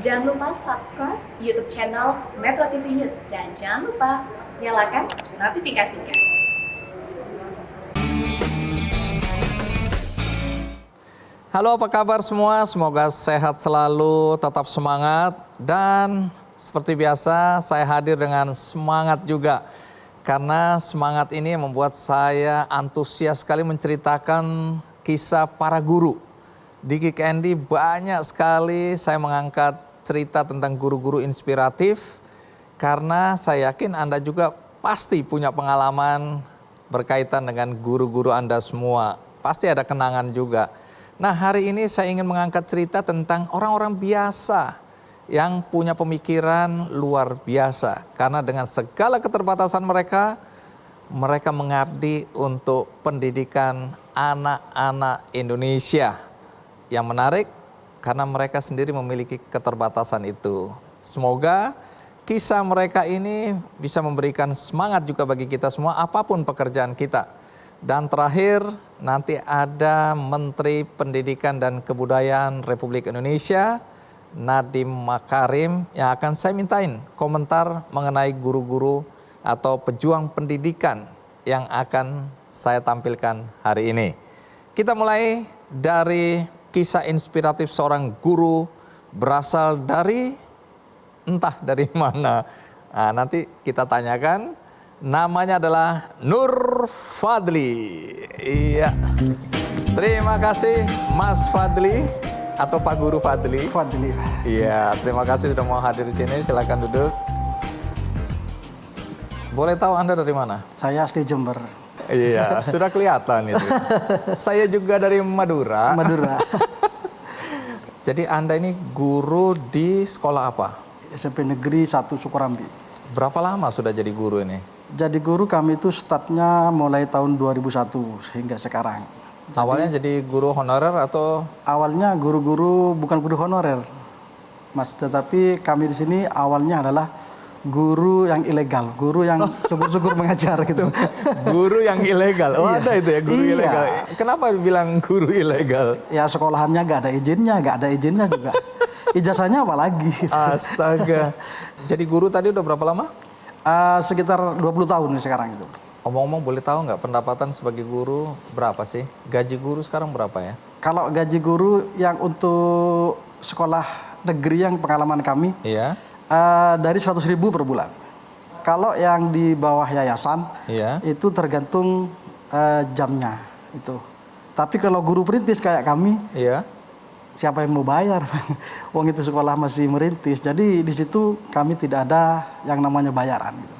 Jangan lupa subscribe YouTube channel Metro TV News dan jangan lupa nyalakan notifikasinya. Halo, apa kabar semua? Semoga sehat selalu, tetap semangat. Dan seperti biasa, saya hadir dengan semangat juga. Karena semangat ini membuat saya antusias sekali menceritakan kisah para guru. Di Kick Andy banyak sekali saya mengangkat cerita tentang guru-guru inspiratif. Karena saya yakin Anda juga pasti punya pengalaman berkaitan dengan guru-guru Anda semua. Pasti ada kenangan juga. Nah, hari ini saya ingin mengangkat cerita tentang orang-orang biasa yang punya pemikiran luar biasa. Karena dengan segala keterbatasan mereka, mereka mengabdi untuk pendidikan anak-anak Indonesia. Yang menarik, karena mereka sendiri memiliki keterbatasan itu. Semoga kisah mereka ini bisa memberikan semangat juga bagi kita semua, apapun pekerjaan kita. Dan terakhir, nanti ada Menteri Pendidikan dan Kebudayaan Republik Indonesia, Nadiem Makarim, yang akan saya mintain komentar mengenai guru-guru atau pejuang pendidikan yang akan saya tampilkan hari ini. Kita mulai dari kisah inspiratif seorang guru berasal dari entah dari mana. Nah, nanti kita tanyakan. Namanya adalah Nur Fadli. Iya. Terima kasih Mas Fadli atau Pak Guru Fadli. Fadli. Iya, terima kasih sudah mau hadir di sini. Silakan duduk. Boleh tahu Anda dari mana? Saya asli Jember. Iya, sudah kelihatan itu. Saya juga dari Madura. Madura. Jadi Anda ini guru di sekolah apa? SMP Negeri 1 Sukorambi. Berapa lama sudah jadi guru ini? Jadi guru kami itu startnya mulai tahun 2001 hingga sekarang. Awalnya jadi guru honorer atau? Awalnya guru-guru bukan guru honorer, Mas. Tetapi kami di sini awalnya adalah guru yang ilegal, guru yang syukur-syukur mengajar gitu. Guru yang ilegal? Oh, Iya. ada itu ya, guru Iya. ilegal. Kenapa bilang guru ilegal? Ya sekolahannya nggak ada izinnya juga. Ijazahnya apalagi. Astaga. Jadi guru tadi udah berapa lama? Sekitar 20 tahun sekarang itu. Omong-omong, boleh tahu nggak pendapatan sebagai guru berapa sih? Gaji guru sekarang berapa ya? Kalau gaji guru yang untuk sekolah negeri yang pengalaman kami, Iya. dari 100.000 per bulan. Kalau yang di bawah yayasan, Iya. itu tergantung jamnya itu. Tapi kalau guru perintis kayak kami, Iya. siapa yang mau bayar? Uang itu sekolah masih merintis. Jadi di situ kami tidak ada yang namanya bayaran gitu.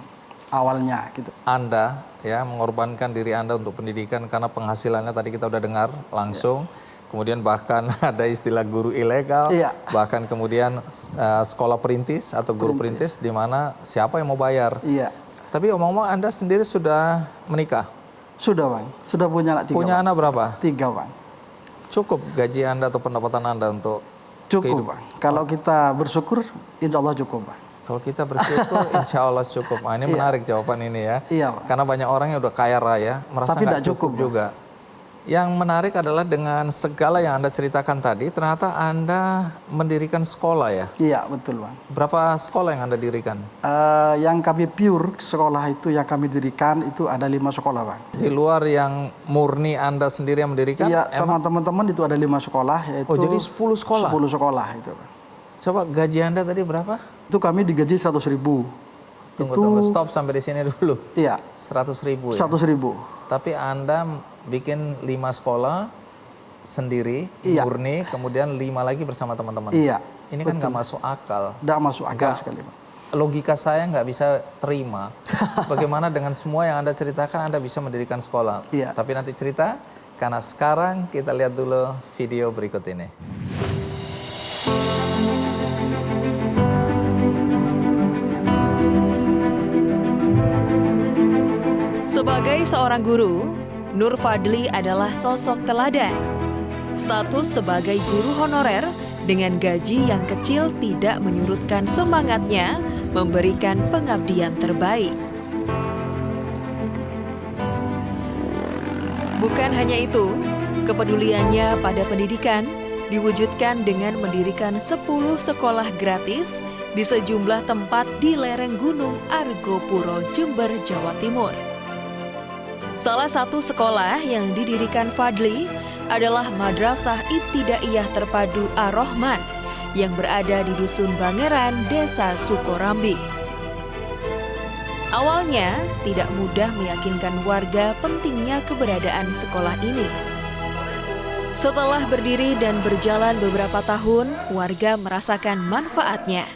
Awalnya gitu. Anda ya mengorbankan diri Anda untuk pendidikan karena penghasilannya tadi kita udah dengar langsung. Kemudian bahkan ada istilah guru ilegal, Iya. bahkan kemudian sekolah perintis atau guru perintis di mana siapa yang mau bayar. Iya. Tapi omong-omong Anda sendiri sudah menikah? Sudah Bang, sudah punya anak 3. Punya Bang. anak berapa? 3 Bang. Cukup gaji Anda atau pendapatan Anda untuk Cukup kehidupan? Bang. Kalau kita bersyukur, insya Allah cukup Bang. Kalau kita bersyukur, insya Allah cukup. Nah, ini Iya. menarik jawaban ini ya. Iya Bang. Karena banyak orang yang udah kaya raya, merasa Tapi nggak nggak cukup cukup, Bang. juga. Yang menarik adalah dengan segala yang Anda ceritakan tadi, ternyata Anda mendirikan sekolah ya. Iya betul Bang. Berapa sekolah yang Anda dirikan? Yang kami pure sekolah itu yang kami dirikan itu ada 5 sekolah Bang. Di luar yang murni Anda sendiri yang mendirikan? Iya sama teman-teman itu ada 5 sekolah yaitu. Oh, jadi 10 sekolah? 10 sekolah itu Bang. Coba gaji Anda tadi berapa? Itu kami digaji 100.000. Tunggu, stop sampai di sini dulu. Iya. 100.000 ya? 100.000. Tapi Anda bikin 5 sekolah sendiri, Iya. murni, kemudian 5 lagi bersama teman-teman. Iya. Ini kan nggak masuk akal. Tidak masuk akal Nggak. sekali Bang. Logika saya nggak bisa terima. Bagaimana dengan semua yang Anda ceritakan Anda bisa mendirikan sekolah. Iya. Tapi nanti cerita, karena sekarang kita lihat dulu video berikut ini. Sebagai seorang guru, Nur Fadli adalah sosok teladan. Status sebagai guru honorer dengan gaji yang kecil tidak menyurutkan semangatnya memberikan pengabdian terbaik. Bukan hanya itu, kepeduliannya pada pendidikan diwujudkan dengan mendirikan 10 sekolah gratis di sejumlah tempat di lereng Gunung Argopuro, Jember, Jawa Timur. Salah satu sekolah yang didirikan Fadli adalah Madrasah Ibtidaiyah Terpadu Ar-Rahman yang berada di Dusun Bangeran, Desa Sukorambi. Awalnya tidak mudah meyakinkan warga pentingnya keberadaan sekolah ini. Setelah berdiri dan berjalan beberapa tahun, warga merasakan manfaatnya.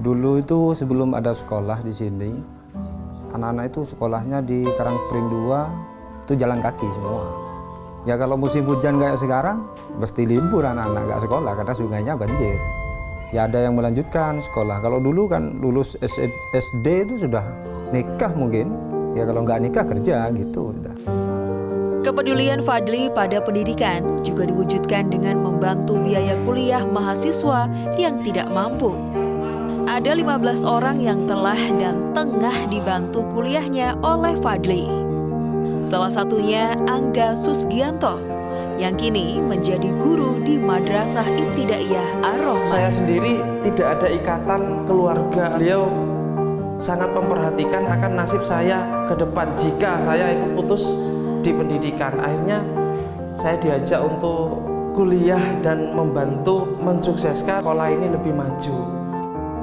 Dulu itu sebelum ada sekolah di sini, anak-anak itu sekolahnya di Karangpring 2, itu jalan kaki semua. Ya kalau musim hujan kayak sekarang, pasti libur anak-anak nggak sekolah karena sungainya banjir. Ya ada yang melanjutkan sekolah. Kalau dulu kan lulus SD itu sudah nikah mungkin. Ya kalau nggak nikah kerja gitu. Udah. Kepedulian Fadli pada pendidikan juga diwujudkan dengan membantu biaya kuliah mahasiswa yang tidak mampu. Ada 15 orang yang telah dan tengah dibantu kuliahnya oleh Fadli. Salah satunya Angga Susgianto, yang kini menjadi guru di Madrasah Ibtidaiyah Ar-Rahman. Saya sendiri tidak ada ikatan keluarga. Beliau sangat memperhatikan akan nasib saya ke depan jika saya itu putus di pendidikan. Akhirnya saya diajak untuk kuliah dan membantu mensukseskan sekolah ini lebih maju.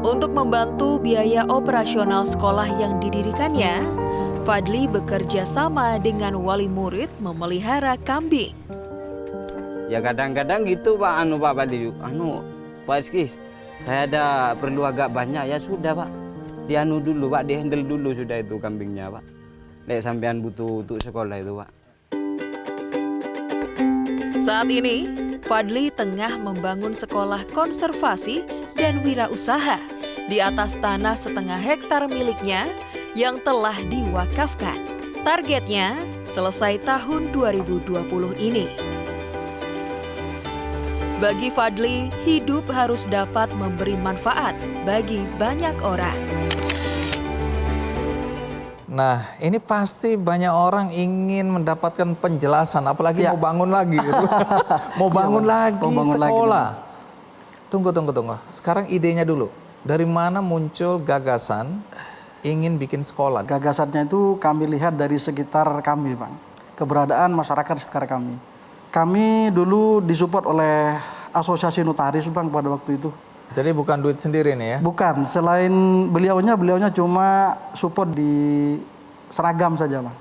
Untuk membantu biaya operasional sekolah yang didirikannya, Fadli bekerja sama dengan wali murid memelihara kambing. Ya kadang-kadang gitu Pak Fadli, Pak Eskis, saya ada perlu agak banyak, ya sudah Pak, dianu dulu Pak, dihandle dulu sudah itu kambingnya Pak. Nek sampean butuh untuk sekolah itu Pak. Saat ini, Fadli tengah membangun sekolah konservasi dan wirausaha di atas tanah setengah hektar miliknya yang telah diwakafkan. Targetnya selesai tahun 2020 ini. Bagi Fadli, hidup harus dapat memberi manfaat bagi banyak orang. Nah, ini pasti banyak orang ingin mendapatkan penjelasan, apalagi mau bangun lagi gitu. Mau bangun lagi sekolah. Tunggu. Sekarang idenya dulu. Dari mana muncul gagasan ingin bikin sekolah? Gagasannya itu kami lihat dari sekitar kami, Bang. Keberadaan masyarakat di sekitar kami. Kami dulu disupport oleh Asosiasi Notaris, Bang, pada waktu itu. Jadi bukan duit sendiri nih ya? Bukan, selain beliaunya cuma support di seragam saja, Bang.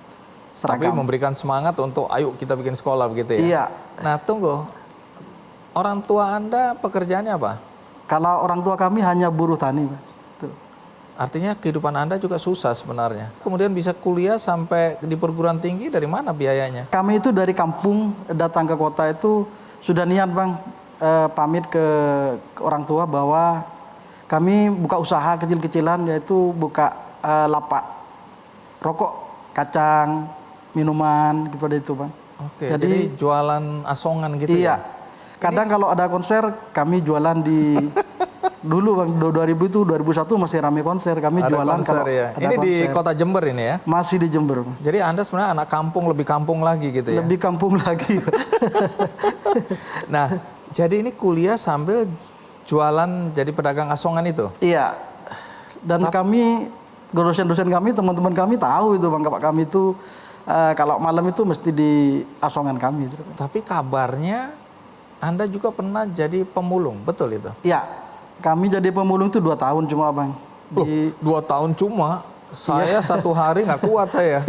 Tapi memberikan semangat untuk ayo kita bikin sekolah begitu ya? Iya. Nah tunggu, orang tua Anda pekerjaannya apa? Kalau orang tua kami hanya buruh tani, Mas. Tuh. Artinya kehidupan Anda juga susah sebenarnya. Kemudian bisa kuliah sampai di perguruan tinggi, dari mana biayanya? Kami itu dari kampung datang ke kota itu sudah niat, Bang, pamit ke orang tua bahwa kami buka usaha kecil-kecilan, yaitu buka lapak rokok, kacang, minuman, gitu pada itu, Bang. Oke, jadi jualan asongan gitu iya. ya? Kadang kalau ada konser, kami jualan di dulu, Bang, 2000 itu 2001 masih ramai konser, kami Ada jualan konser, kalau ya. ada Ini konser. di kota Jember ini ya? Masih di Jember, Bang. Jadi Anda sebenarnya anak kampung, lebih kampung lagi gitu ya? Lebih kampung lagi. Nah, jadi ini kuliah sambil jualan jadi pedagang asongan itu? Iya. Dan kami, dosen-dosen kami, teman-teman kami tahu itu, Bang, Bapak kami itu kalau malam itu mesti di asongan kami. Tapi kabarnya Anda juga pernah jadi pemulung, betul itu? Iya. Kami jadi pemulung itu 2 tahun cuma, Bang. 2 tahun cuma? Saya 1 hari nggak kuat saya.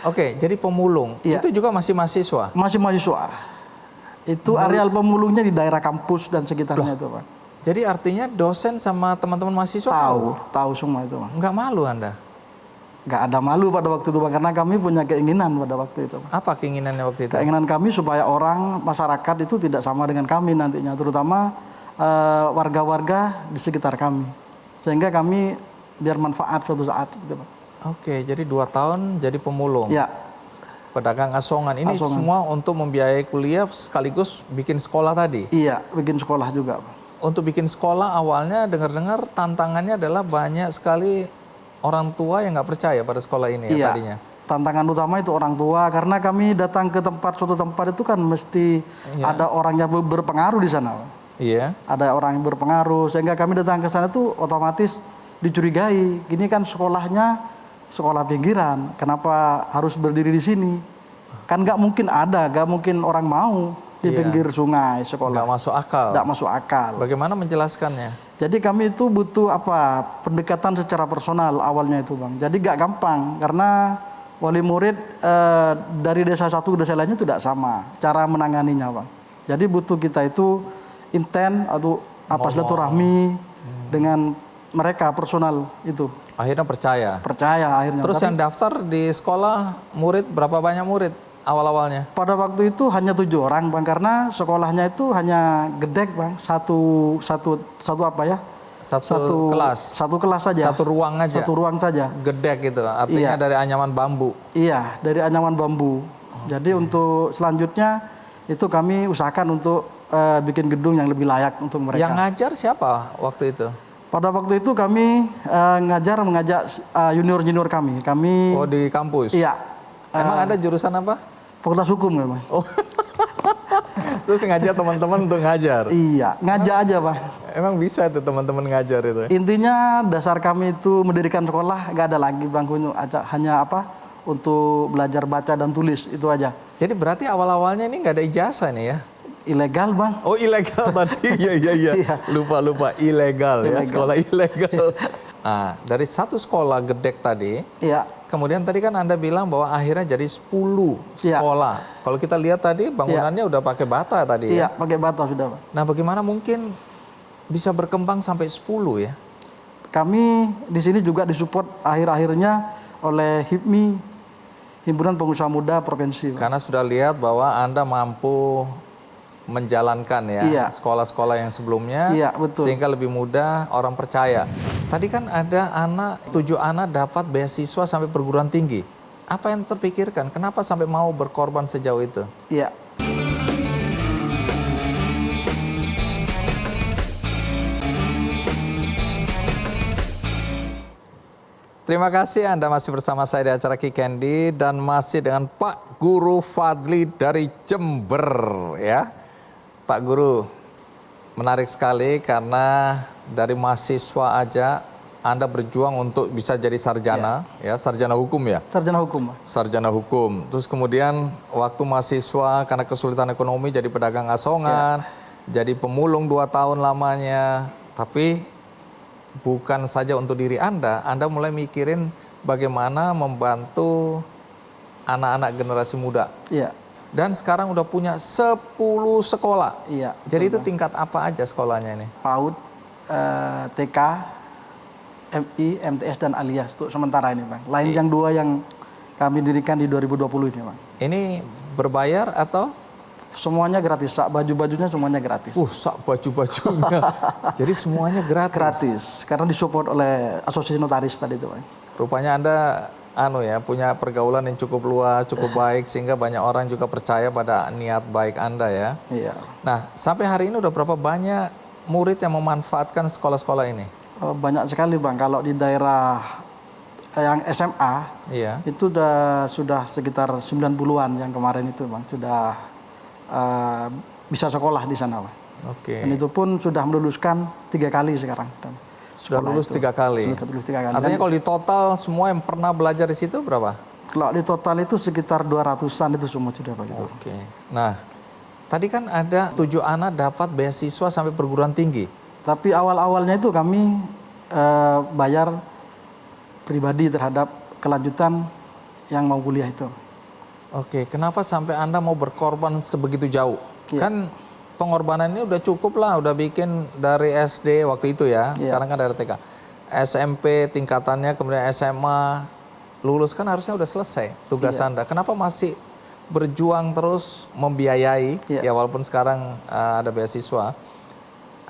Oke, jadi pemulung. Iya. Itu juga masih mahasiswa? Masih mahasiswa. Itu areal pemulungnya di daerah kampus dan sekitarnya itu, Bang. Jadi artinya dosen sama teman-teman mahasiswa Tahu semua itu, Bang. nggak malu Anda? Nggak ada malu pada waktu itu, Bang, karena kami punya keinginan pada waktu itu, Bang. Apa keinginannya waktu itu? Keinginan kami supaya orang, masyarakat itu tidak sama dengan kami nantinya, terutama warga-warga di sekitar kami. Sehingga kami biar manfaat suatu saat, gitu, Bang. Oke, jadi 2 tahun jadi pemulung. Ya. Pedagang asongan. Ini semua untuk membiayai kuliah sekaligus bikin sekolah tadi? Iya, bikin sekolah juga, Bang. Untuk bikin sekolah awalnya dengar-dengar tantangannya adalah banyak sekali orang tua yang nggak percaya pada sekolah ini ya tadinya. tantangan utama itu orang tua, karena kami datang ke suatu tempat itu kan mesti ada orang yang berpengaruh di sana. Iya. Ada orang yang berpengaruh, sehingga kami datang ke sana tuh otomatis dicurigai. Gini kan sekolahnya sekolah pinggiran, kenapa harus berdiri di sini? Kan nggak mungkin orang mau di pinggir sungai sekolah. Nggak masuk akal. Nggak masuk akal. Bagaimana menjelaskannya? Jadi kami itu butuh pendekatan secara personal awalnya itu Bang. Jadi nggak gampang, karena wali murid dari desa satu ke desa lainnya tidak sama cara menanganinya Bang. Jadi butuh kita itu intent atau silaturahmi dengan mereka personal itu. Akhirnya percaya. Percaya akhirnya. Terus yang daftar di sekolah murid, berapa banyak murid awal-awalnya? Pada waktu itu hanya 7 orang Bang, karena sekolahnya itu hanya gedek Bang, satu kelas. Satu kelas saja. Satu ruang aja. Satu ruang saja. Gedek gitu, artinya dari anyaman bambu. Iya, dari anyaman bambu. Jadi untuk selanjutnya itu kami usahakan untuk bikin gedung yang lebih layak untuk mereka. Yang ngajar siapa waktu itu? Pada waktu itu kami mengajak junior kami. Oh, di kampus? Iya. Emang ada jurusan apa? Fakultas Hukum ya Bang. Oh. Terus ngajak teman-teman untuk ngajar? Iya, ngajak aja Bang. Emang bisa tuh teman-teman ngajar itu? Intinya dasar kami itu mendirikan sekolah, nggak ada lagi Bang, hanya untuk belajar baca dan tulis, itu aja. Jadi berarti awal-awalnya ini nggak ada ijazah nih ya? Ilegal Bang. Oh ilegal tadi, iya. Lupa, ilegal ya, sekolah ilegal. Nah, dari satu sekolah gedek tadi, kemudian tadi kan Anda bilang bahwa akhirnya jadi 10 sekolah. Kalau kita lihat tadi bangunannya udah pakai bata tadi ya? Iya, pakai bata sudah Bang. Nah bagaimana mungkin bisa berkembang sampai 10 ya? Kami di sini juga disupport akhir-akhirnya oleh HIPMI, Himpunan Pengusaha Muda Provinsi. Karena sudah lihat bahwa Anda mampu menjalankan ya sekolah-sekolah yang sebelumnya, betul. Sehingga lebih mudah orang percaya. Tadi kan ada 7 anak dapat beasiswa sampai perguruan tinggi. Apa yang terpikirkan? Kenapa sampai mau berkorban sejauh itu? Iya. Terima kasih Anda masih bersama saya di acara Ki Candy dan masih dengan Pak Guru Fadli dari Jember ya. Pak Guru, menarik sekali karena dari mahasiswa aja Anda berjuang untuk bisa jadi sarjana ya, sarjana hukum ya? Sarjana hukum. Sarjana hukum. Terus kemudian waktu mahasiswa karena kesulitan ekonomi jadi pedagang asongan, jadi pemulung 2 tahun lamanya. Tapi bukan saja untuk diri Anda mulai mikirin bagaimana membantu anak-anak generasi muda. Iya. Dan sekarang udah punya 10 sekolah. Iya. Jadi itu tingkat apa aja sekolahnya ini? PAUD, TK, MI, MTS dan Alia untuk sementara ini Bang. Lain yang 2 yang kami dirikan di 2020 ini Bang. Ini berbayar atau? Semuanya gratis, sak baju-bajunya semuanya gratis. Sak baju-bajunya. Jadi semuanya gratis. Gratis, karena disupport oleh Asosiasi Notaris tadi itu Bang. Rupanya Anda punya pergaulan yang cukup luas, cukup baik sehingga banyak orang juga percaya pada niat baik Anda ya. Iya. Nah, sampai hari ini udah berapa banyak murid yang memanfaatkan sekolah-sekolah ini? Banyak sekali Bang. Kalau di daerah yang SMA, itu sudah sekitar 90-an yang kemarin itu Bang, sudah bisa sekolah di sana Bang. Oke. Dan itu pun sudah meluluskan 3 kali sekarang. Sudah lulus 3 kali. Sudah lulus 3 kali. Artinya kalau di total semua yang pernah belajar di situ berapa? Kalau di total itu sekitar 200-an itu semua sudah Pak. Oke. Nah, tadi kan ada 7 anak dapat beasiswa sampai perguruan tinggi. Tapi awal-awalnya itu kami bayar pribadi terhadap kelanjutan yang mau kuliah itu. Oke, kenapa sampai Anda mau berkorban sebegitu jauh? Kan pengorbanan ini udah cukup lah, udah bikin dari SD waktu itu ya, sekarang kan dari TK. SMP tingkatannya, kemudian SMA, lulus kan harusnya udah selesai tugas Anda. Kenapa masih berjuang terus membiayai, ya walaupun sekarang ada beasiswa.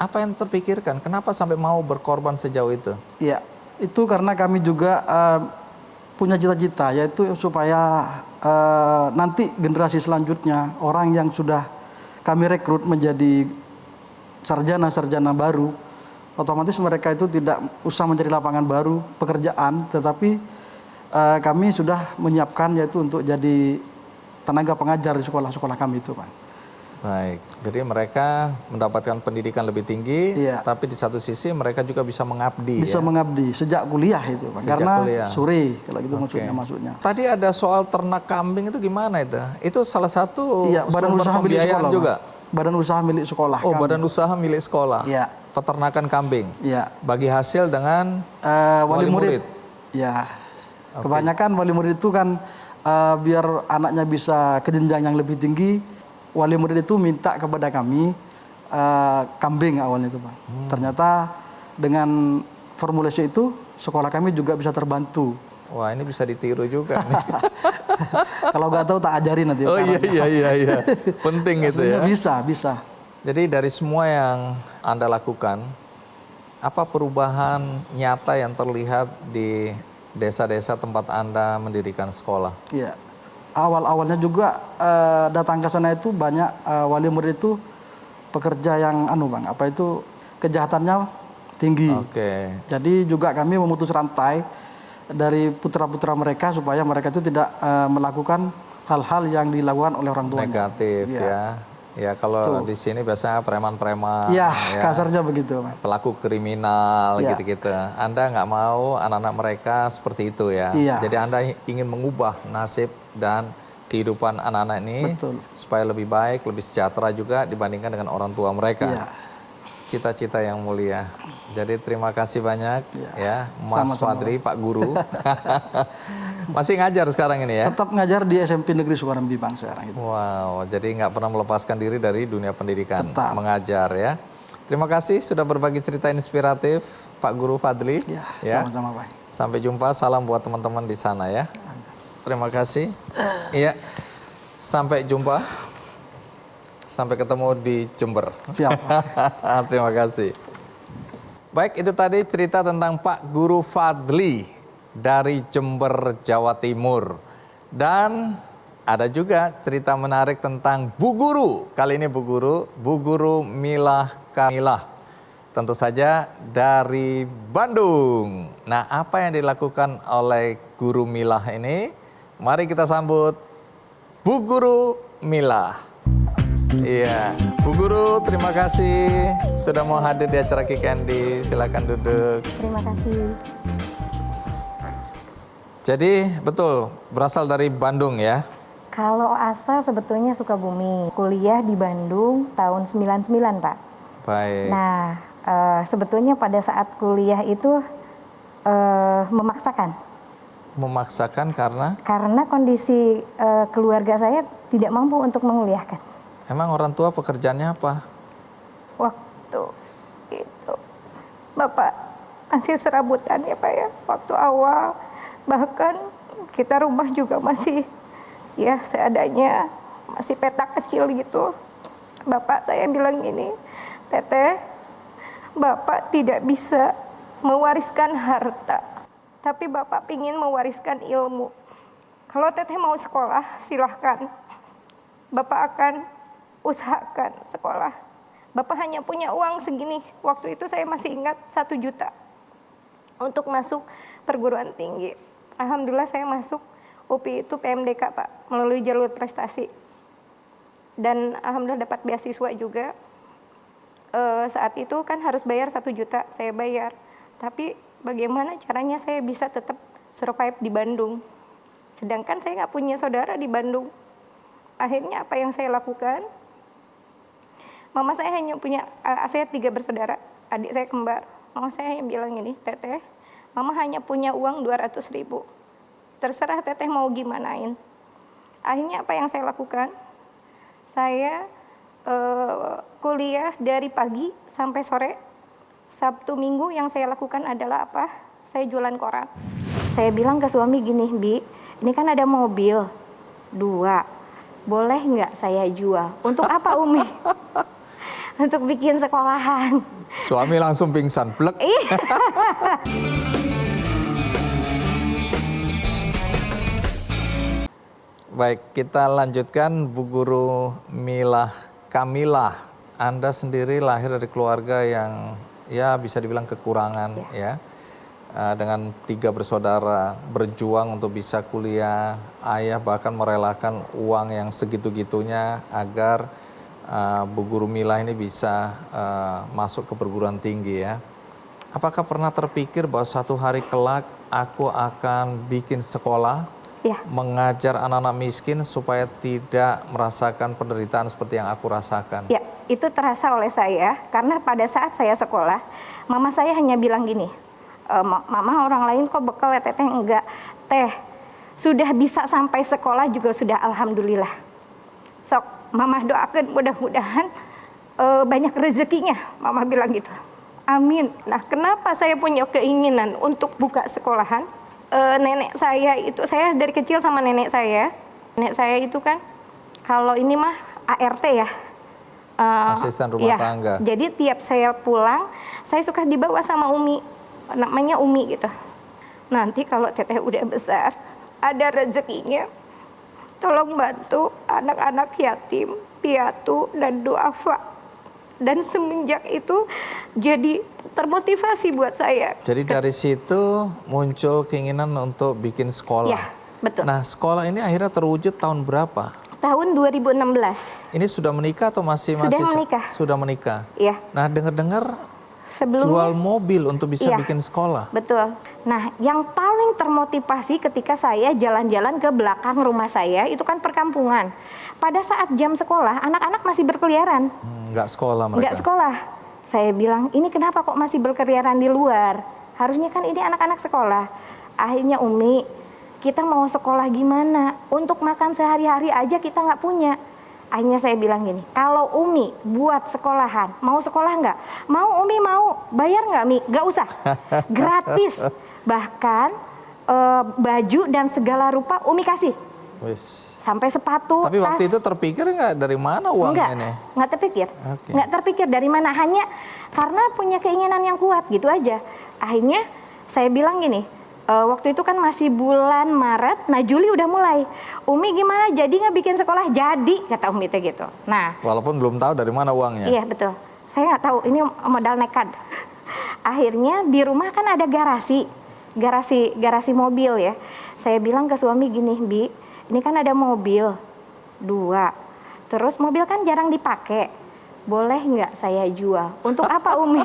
Apa yang terpikirkan, kenapa sampai mau berkorban sejauh itu? Iya, itu karena kami juga punya cita-cita, yaitu supaya nanti generasi selanjutnya, orang yang sudah kami rekrut menjadi sarjana-sarjana baru, otomatis mereka itu tidak usah mencari lapangan baru pekerjaan, tetapi kami sudah menyiapkan yaitu untuk jadi tenaga pengajar di sekolah-sekolah kami itu, Pak. Baik, jadi mereka mendapatkan pendidikan lebih tinggi, Iya. tapi di satu sisi mereka juga bisa mengabdi. Bisa ya? mengabdi sejak kuliah itu, Pak. Sejak Karena kuliah. sore kalau gitu Oke. maksudnya. Tadi ada soal ternak kambing itu gimana itu? Itu salah satu Iya, badan sumber usaha milik pembiayaan sekolah, juga. Pak. Badan usaha milik sekolah. Oh, kami. badan usaha milik sekolah. Iya. Peternakan kambing. Iya. Bagi hasil dengan Wali Wali murid. murid. Ya. Kebanyakan wali murid itu kan biar anaknya bisa ke jenjang yang lebih tinggi, wali murid itu minta kepada kami kambing awalnya itu, Pak. Ternyata dengan formulasi itu sekolah kami juga bisa terbantu. Wah, ini bisa ditiru juga nih. Kalau nggak tahu tak ajarin nanti. Oh caranya. iya. Penting itu ya. Bisa. Jadi dari semua yang Anda lakukan, apa perubahan nyata yang terlihat di desa-desa tempat Anda mendirikan sekolah? Iya. Awal-awalnya juga datang ke sana itu banyak wali murid itu pekerja yang Bang, kejahatannya tinggi. Oke. Jadi juga kami memutus rantai dari putra-putra mereka supaya mereka itu tidak melakukan hal-hal yang dilakukan oleh orang tuanya. Negatif Iya. ya. Ya kalau di sini biasanya preman-preman, Iya, ya, kasarnya begitu, Mas. pelaku kriminal Iya. gitu-gitu. Anda nggak mau anak-anak mereka seperti itu ya. Iya. Jadi Anda ingin mengubah nasib dan kehidupan anak-anak ini Betul. supaya lebih baik, lebih sejahtera juga dibandingkan dengan orang tua mereka. Iya. Cita-cita yang mulia. Jadi terima kasih banyak ya, Mas Sama-sama. Fadli, Pak Guru. Masih ngajar sekarang ini ya? Tetap ngajar di SMP Negeri Sukarambi, Bang, sekarang itu. Wow, jadi nggak pernah melepaskan diri dari dunia pendidikan, Tetap. mengajar ya. Terima kasih sudah berbagi cerita inspiratif, Pak Guru Fadli. Ya, sama-sama, Pak. Sampai jumpa, salam buat teman-teman di sana ya. Terima kasih. Iya, sampai jumpa. Sampai ketemu di Jember. Siap. Terima kasih. Baik, itu tadi cerita tentang Pak Guru Fadli dari Jember, Jawa Timur. Dan ada juga cerita menarik tentang Bu Guru. Kali ini Bu Guru Milah Kamilah. Tentu saja dari Bandung. Nah, apa yang dilakukan oleh Guru Milah ini? Mari kita sambut Bu Guru Milah. Iya, Bu Guru, terima kasih sudah mau hadir di acara Kick Candy. Silakan duduk. Terima kasih. Jadi betul berasal dari Bandung ya? Kalau asal sebetulnya Sukabumi. Kuliah di Bandung tahun 99, Pak. Baik. Nah, sebetulnya pada saat kuliah itu memaksakan. Memaksakan karena Karena kondisi keluarga saya tidak mampu untuk menguliahkan. emang orang tua pekerjaannya apa? Waktu itu Bapak masih serabutan ya Pak ya, waktu awal. Bahkan kita rumah juga masih ya seadanya, masih petak kecil gitu. Bapak saya bilang gini, Teteh, Bapak tidak bisa mewariskan harta, tapi Bapak ingin mewariskan ilmu. Kalau Teteh mau sekolah, silahkan. Bapak akan usahakan sekolah. Bapak hanya punya uang segini. Waktu itu saya masih ingat 1 juta untuk masuk perguruan tinggi. Alhamdulillah saya masuk UPI itu PMDK Pak, melalui jalur prestasi. Dan alhamdulillah dapat beasiswa juga. Saat itu kan harus bayar 1 juta, saya bayar. Tapi bagaimana caranya saya bisa tetap survive di Bandung? Sedangkan saya nggak punya saudara di Bandung. Akhirnya apa yang saya lakukan? Mama saya hanya punya, saya 3 bersaudara, adik saya kembar. Mama saya yang bilang gini, Teteh, Mama hanya punya uang 200.000. Terserah Teteh mau gimanain. Akhirnya apa yang saya lakukan? Saya kuliah dari pagi sampai sore. Sabtu Minggu yang saya lakukan adalah apa? Saya jualan koran. Saya bilang ke suami gini, Bi, ini kan ada mobil 2. Boleh nggak saya jual? Untuk apa Umi? Untuk bikin sekolahan. Suami langsung pingsan, blek. Baik, kita lanjutkan Bu Guru Milah Kamilah. Anda sendiri lahir dari keluarga yang ya bisa dibilang kekurangan ya. dengan 3 bersaudara berjuang untuk bisa kuliah. Ayah bahkan merelakan uang yang segitu-gitunya agar Bu Guru Mila ini bisa masuk ke perguruan tinggi ya. Apakah pernah terpikir bahwa satu hari kelak aku akan bikin sekolah, Ya. mengajar anak-anak miskin supaya tidak merasakan penderitaan seperti yang aku rasakan? Ya, itu terasa oleh saya karena pada saat saya sekolah, mama saya hanya bilang gini, Mama orang lain kok bekal ya teteh, enggak. Teh, sudah bisa sampai sekolah juga sudah alhamdulillah. Sok, mama doakan mudah-mudahan banyak rezekinya, mama bilang gitu. Amin. Nah, kenapa saya punya keinginan untuk buka sekolahan? Nenek saya itu, saya dari kecil sama nenek saya. Nenek saya itu kan, kalau ini mah ART ya. Asisten rumah tangga. Jadi tiap saya pulang, saya suka dibawa sama Umi. Namanya Umi gitu. Nanti kalau teteh udah besar, ada rezekinya, tolong bantu anak-anak yatim, piatu, dan duafa. Dan semenjak itu jadi termotivasi buat saya. Jadi dari situ muncul keinginan untuk bikin sekolah. Ya, betul. Nah, sekolah ini akhirnya terwujud tahun berapa? Tahun 2016. Ini sudah menikah atau masih menikah. Sudah menikah. Iya. Nah, dengar-dengar Sebelumnya jual mobil untuk bisa iya, bikin sekolah. Betul. Nah, yang paling termotivasi ketika saya jalan-jalan ke belakang rumah saya, itu kan perkampungan. Pada saat jam sekolah, anak-anak masih berkeliaran. Nggak sekolah mereka. Nggak sekolah. Saya bilang, ini kenapa kok masih berkeliaran di luar? Harusnya kan ini anak-anak sekolah. Akhirnya Umi, kita mau sekolah gimana? Untuk makan sehari-hari aja kita nggak punya. Akhirnya saya bilang gini, kalau Umi buat sekolahan, mau sekolah nggak? Mau Umi mau, bayar nggak Mi? Nggak usah, gratis. Bahkan baju dan segala rupa Umi kasih. Wis. Sampai sepatu, Tapi tas. waktu itu terpikir nggak dari mana uangnya nih? Nggak terpikir. Oke. Nggak terpikir dari mana, hanya karena punya keinginan yang kuat gitu aja. Akhirnya saya bilang gini, waktu itu kan masih bulan Maret, nah Juli udah mulai. Umi gimana, jadi nggak bikin sekolah? Jadi, kata Umi teh gitu. Nah, Walaupun belum tahu dari mana uangnya. iya betul. Saya nggak tahu, ini modal nekat. Akhirnya di rumah kan ada garasi mobil ya. Saya bilang ke suami gini, Bi, ini kan ada mobil 2. Terus mobil kan jarang dipakai. Boleh nggak saya jual? Untuk apa Umi?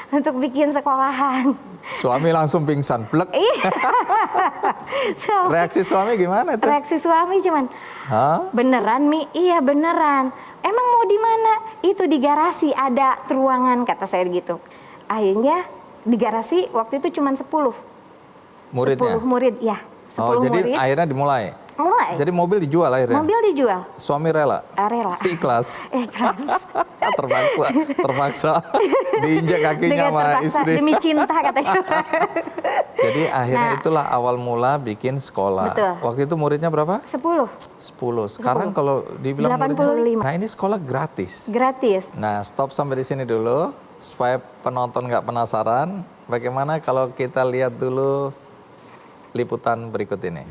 Untuk bikin sekolahan. Suami langsung pingsan, blek. Iya. Reaksi suami gimana itu? Reaksi suami cuman, Hah? beneran Mi? Iya beneran. Emang mau di mana? Itu di garasi ada ruangan, kata saya gitu. Akhirnya di garasi waktu itu cuma 10. Muridnya? 10 murid, ya. 10 jadi murid. akhirnya dimulai? Mulai. Jadi mobil dijual akhirnya? Mobil dijual. Suami rela? Rela. Ikhlas? Ikhlas. terpaksa diinjak kakinya Dengan sama terpaksa, istri. demi cinta katanya. Jadi akhirnya Nah. itulah awal mula bikin sekolah. Betul. Waktu itu muridnya berapa? 10. 10. Sekarang kalau dibilang 85. muridnya, nah ini sekolah gratis. Gratis. Nah, stop sampai di sini dulu supaya penonton nggak penasaran. Bagaimana kalau kita lihat dulu liputan berikut ini.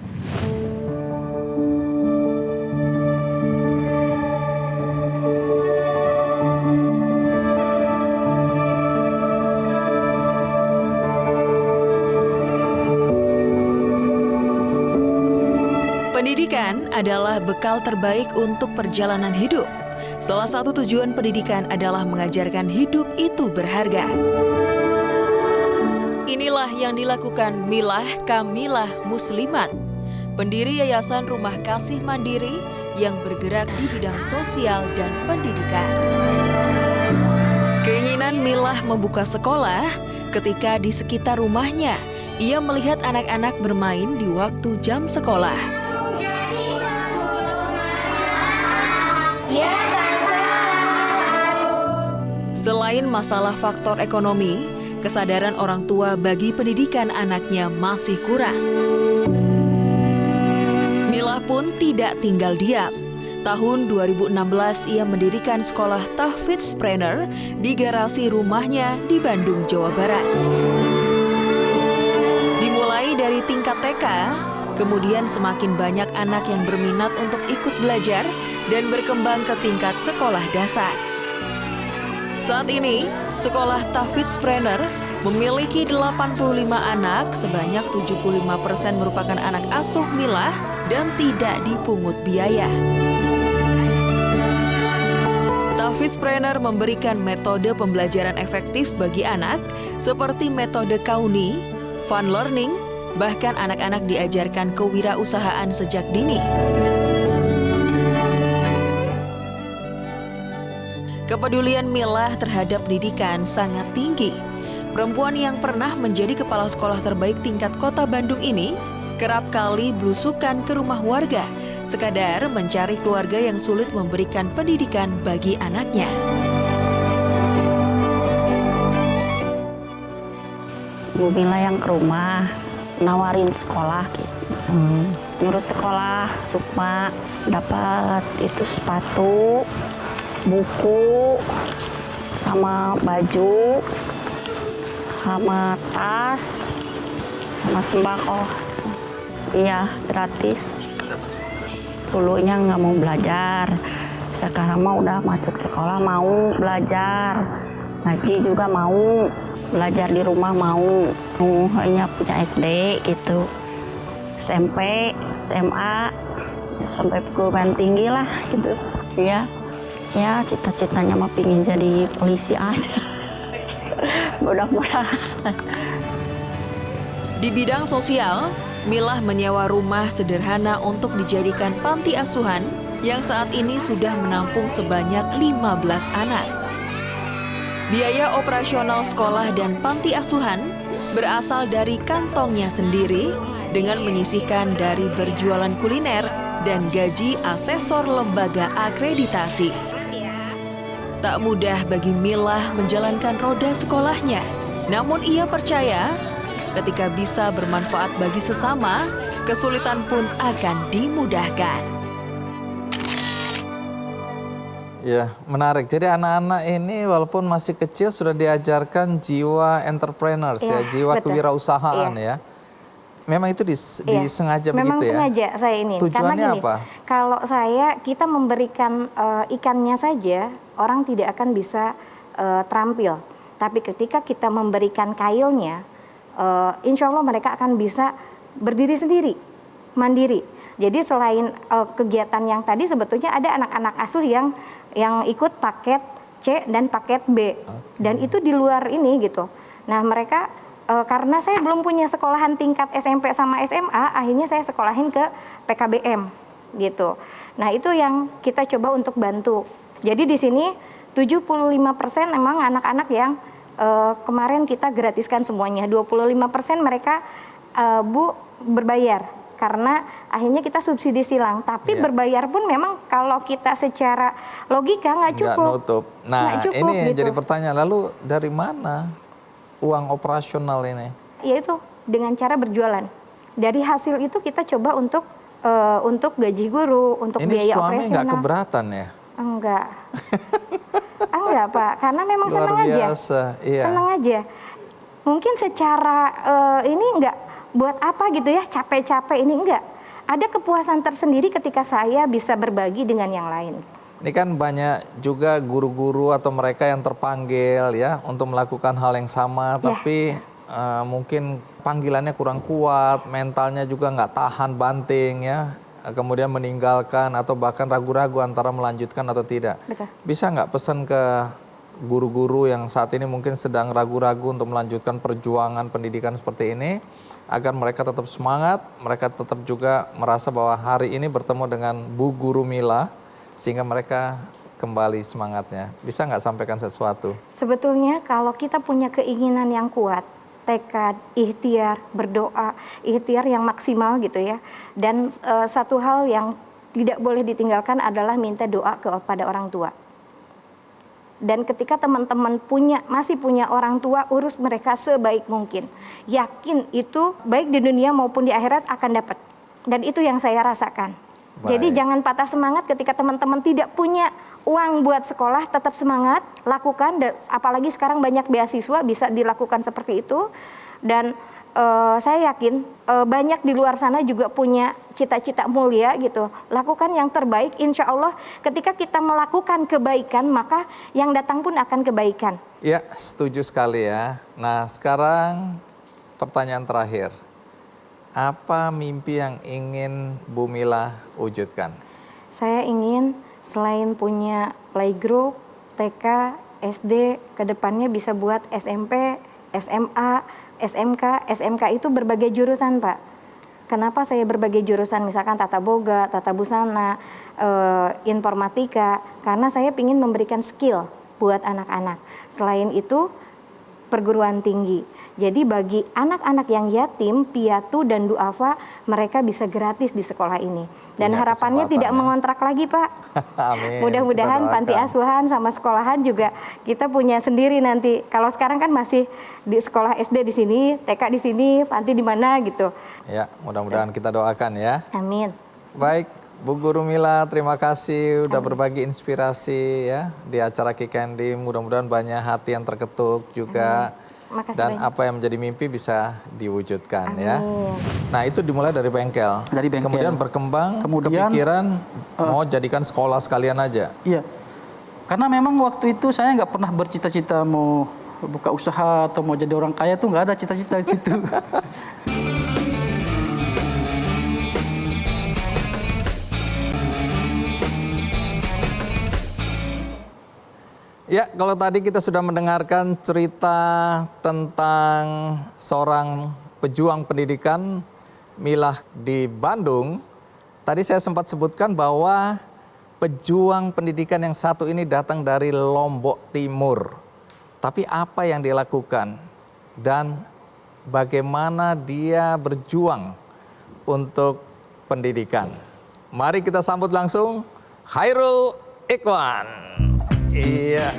Pendidikan adalah bekal terbaik untuk perjalanan hidup. Salah satu tujuan pendidikan adalah mengajarkan hidup itu berharga. Inilah yang dilakukan Milah Kamilah Muslimat, pendiri Yayasan Rumah Kasih Mandiri yang bergerak di bidang sosial dan pendidikan. Keinginan Milah membuka sekolah ketika di sekitar rumahnya ia melihat anak-anak bermain di waktu jam sekolah. Selain masalah faktor ekonomi, kesadaran orang tua bagi pendidikan anaknya masih kurang. Milah pun tidak tinggal diam. Tahun 2016 ia mendirikan sekolah tahfidzpreneur di garasi rumahnya di Bandung, Jawa Barat. Dimulai dari tingkat TK, kemudian semakin banyak anak yang berminat untuk ikut belajar dan berkembang ke tingkat sekolah dasar. Saat ini, sekolah tahfidzpreneur Memiliki 85 anak, sebanyak 75% merupakan anak asuh Milah dan tidak dipungut biaya. Tafispreneur memberikan metode pembelajaran efektif bagi anak seperti metode Kauni, fun learning, bahkan anak-anak diajarkan kewirausahaan sejak dini. Kepedulian Milah terhadap pendidikan sangat tinggi. Perempuan yang pernah menjadi kepala sekolah terbaik tingkat kota Bandung ini kerap kali belusukan ke rumah warga, sekadar mencari keluarga yang sulit memberikan pendidikan bagi anaknya. Bu Mila yang ke rumah, nawarin sekolah gitu. Nyuruh sekolah, Sukma, dapat itu sepatu, buku, sama baju, sama tas, sama sembako. Iya, gratis. Dulunya nggak mau belajar, sekarang mah udah masuk sekolah mau belajar. Ngaji juga mau, belajar di rumah mau. Hanya punya SD gitu, SMP, SMA, sampai perguruan tinggi lah gitu. Ya cita-citanya mah pingin jadi polisi aja. Mudah-mudahan. Di bidang sosial, Milah menyewa rumah sederhana untuk dijadikan panti asuhan yang saat ini sudah menampung sebanyak 15 anak. Biaya operasional sekolah dan panti asuhan berasal dari kantongnya sendiri dengan menyisihkan dari berjualan kuliner dan gaji asesor lembaga akreditasi. Tak mudah bagi Milah menjalankan roda sekolahnya, namun ia percaya ketika bisa bermanfaat bagi sesama, kesulitan pun akan dimudahkan. Ya, menarik. Jadi anak-anak ini walaupun masih kecil sudah diajarkan jiwa entrepreneurs ya, jiwa betul. kewirausahaan ya. Memang itu disengaja Memang begitu ya? sengaja saya ini. Tujuannya Karena gini, apa? kalau kita memberikan ikannya saja, orang tidak akan bisa terampil. Tapi ketika kita memberikan kailnya, insya Allah mereka akan bisa berdiri sendiri, mandiri. Jadi selain kegiatan yang tadi sebetulnya ada anak-anak asuh yang ikut paket C dan paket B. Dan itu di luar ini gitu. Nah mereka karena saya belum punya sekolahan tingkat SMP sama SMA, akhirnya saya sekolahin ke PKBM gitu. Nah itu yang kita coba untuk bantu. Jadi di sini 75% memang anak-anak yang kemarin kita gratiskan semuanya. 25% mereka Bu berbayar karena akhirnya kita subsidi silang. Tapi berbayar pun memang kalau kita secara logika nggak cukup. Nggak nutup. Nah nggak cukup, ini yang gitu. jadi pertanyaan, lalu dari mana uang operasional ini? Yaitu dengan cara berjualan. Dari hasil itu kita coba untuk gaji guru, untuk Ini biaya suami operasional. nggak keberatan ya? Enggak. Enggak Pak, karena memang Luar senang aja. biasa, iya. Senang aja. Mungkin secara ini enggak buat apa gitu ya, capek-capek ini enggak. Ada kepuasan tersendiri ketika saya bisa berbagi dengan yang lain. Ini kan banyak juga guru-guru atau mereka yang terpanggil ya untuk melakukan hal yang sama, tapi mungkin panggilannya kurang kuat, mentalnya juga nggak tahan banting ya, kemudian meninggalkan atau bahkan ragu-ragu antara melanjutkan atau tidak. Betul. Bisa nggak pesan ke guru-guru yang saat ini mungkin sedang ragu-ragu untuk melanjutkan perjuangan pendidikan seperti ini, agar mereka tetap semangat, mereka tetap juga merasa bahwa hari ini bertemu dengan Bu Guru Mila, sehingga mereka kembali semangatnya. Bisa nggak sampaikan sesuatu? Sebetulnya kalau kita punya keinginan yang kuat, tekad, ikhtiar, berdoa, ikhtiar yang maksimal gitu ya. Dan satu hal yang tidak boleh ditinggalkan adalah minta doa kepada orang tua. Dan ketika teman-teman masih punya orang tua, urus mereka sebaik mungkin. Yakin itu baik di dunia maupun di akhirat akan dapat. Dan itu yang saya rasakan. Baik. Jadi jangan patah semangat ketika teman-teman tidak punya uang buat sekolah, tetap semangat, lakukan. Apalagi sekarang banyak beasiswa bisa dilakukan seperti itu. Dan saya yakin banyak di luar sana juga punya cita-cita mulia gitu. Lakukan yang terbaik, insya Allah ketika kita melakukan kebaikan, maka yang datang pun akan kebaikan. Ya, setuju sekali ya. Nah, sekarang pertanyaan terakhir. Apa mimpi yang ingin Bu Mila wujudkan? Saya ingin selain punya playgroup, TK, SD, kedepannya bisa buat SMP, SMA, SMK. SMK itu berbagai jurusan, Pak. Kenapa saya berbagai jurusan, misalkan tata boga, tata busana, informatika, karena saya ingin memberikan skill buat anak-anak. Selain itu, perguruan tinggi. Jadi bagi anak-anak yang yatim, piatu dan duafa, mereka bisa gratis di sekolah ini. Dan Punya harapannya kesempatan, tidak ya. mengontrak lagi, Pak. Amin. Mudah-mudahan Kita panti doakan. asuhan sama sekolahan juga kita punya sendiri nanti. Kalau sekarang kan masih di sekolah SD di sini, TK di sini, panti di mana gitu. Ya, mudah-mudahan kita doakan ya. Amin. Baik, Bu Guru Mila, terima kasih udah berbagi inspirasi ya di acara Kikendi. Mudah-mudahan banyak hati yang terketuk juga. Makasih Dan banyak. apa yang menjadi mimpi bisa diwujudkan ya. Amin. Nah, itu dimulai dari bengkel. Dari bengkel. Kemudian berkembang, Kemudian, kepikiran mau jadikan sekolah sekalian aja. Iya, karena memang waktu itu saya nggak pernah bercita-cita mau buka usaha atau mau jadi orang kaya, tuh nggak ada cita-cita di situ. Ya, kalau tadi kita sudah mendengarkan cerita tentang seorang pejuang pendidikan Milah di Bandung. Tadi saya sempat sebutkan bahwa pejuang pendidikan yang satu ini datang dari Lombok Timur. Tapi apa yang dia lakukan dan bagaimana dia berjuang untuk pendidikan? Mari kita sambut langsung Khairul Ikhwan. Iya,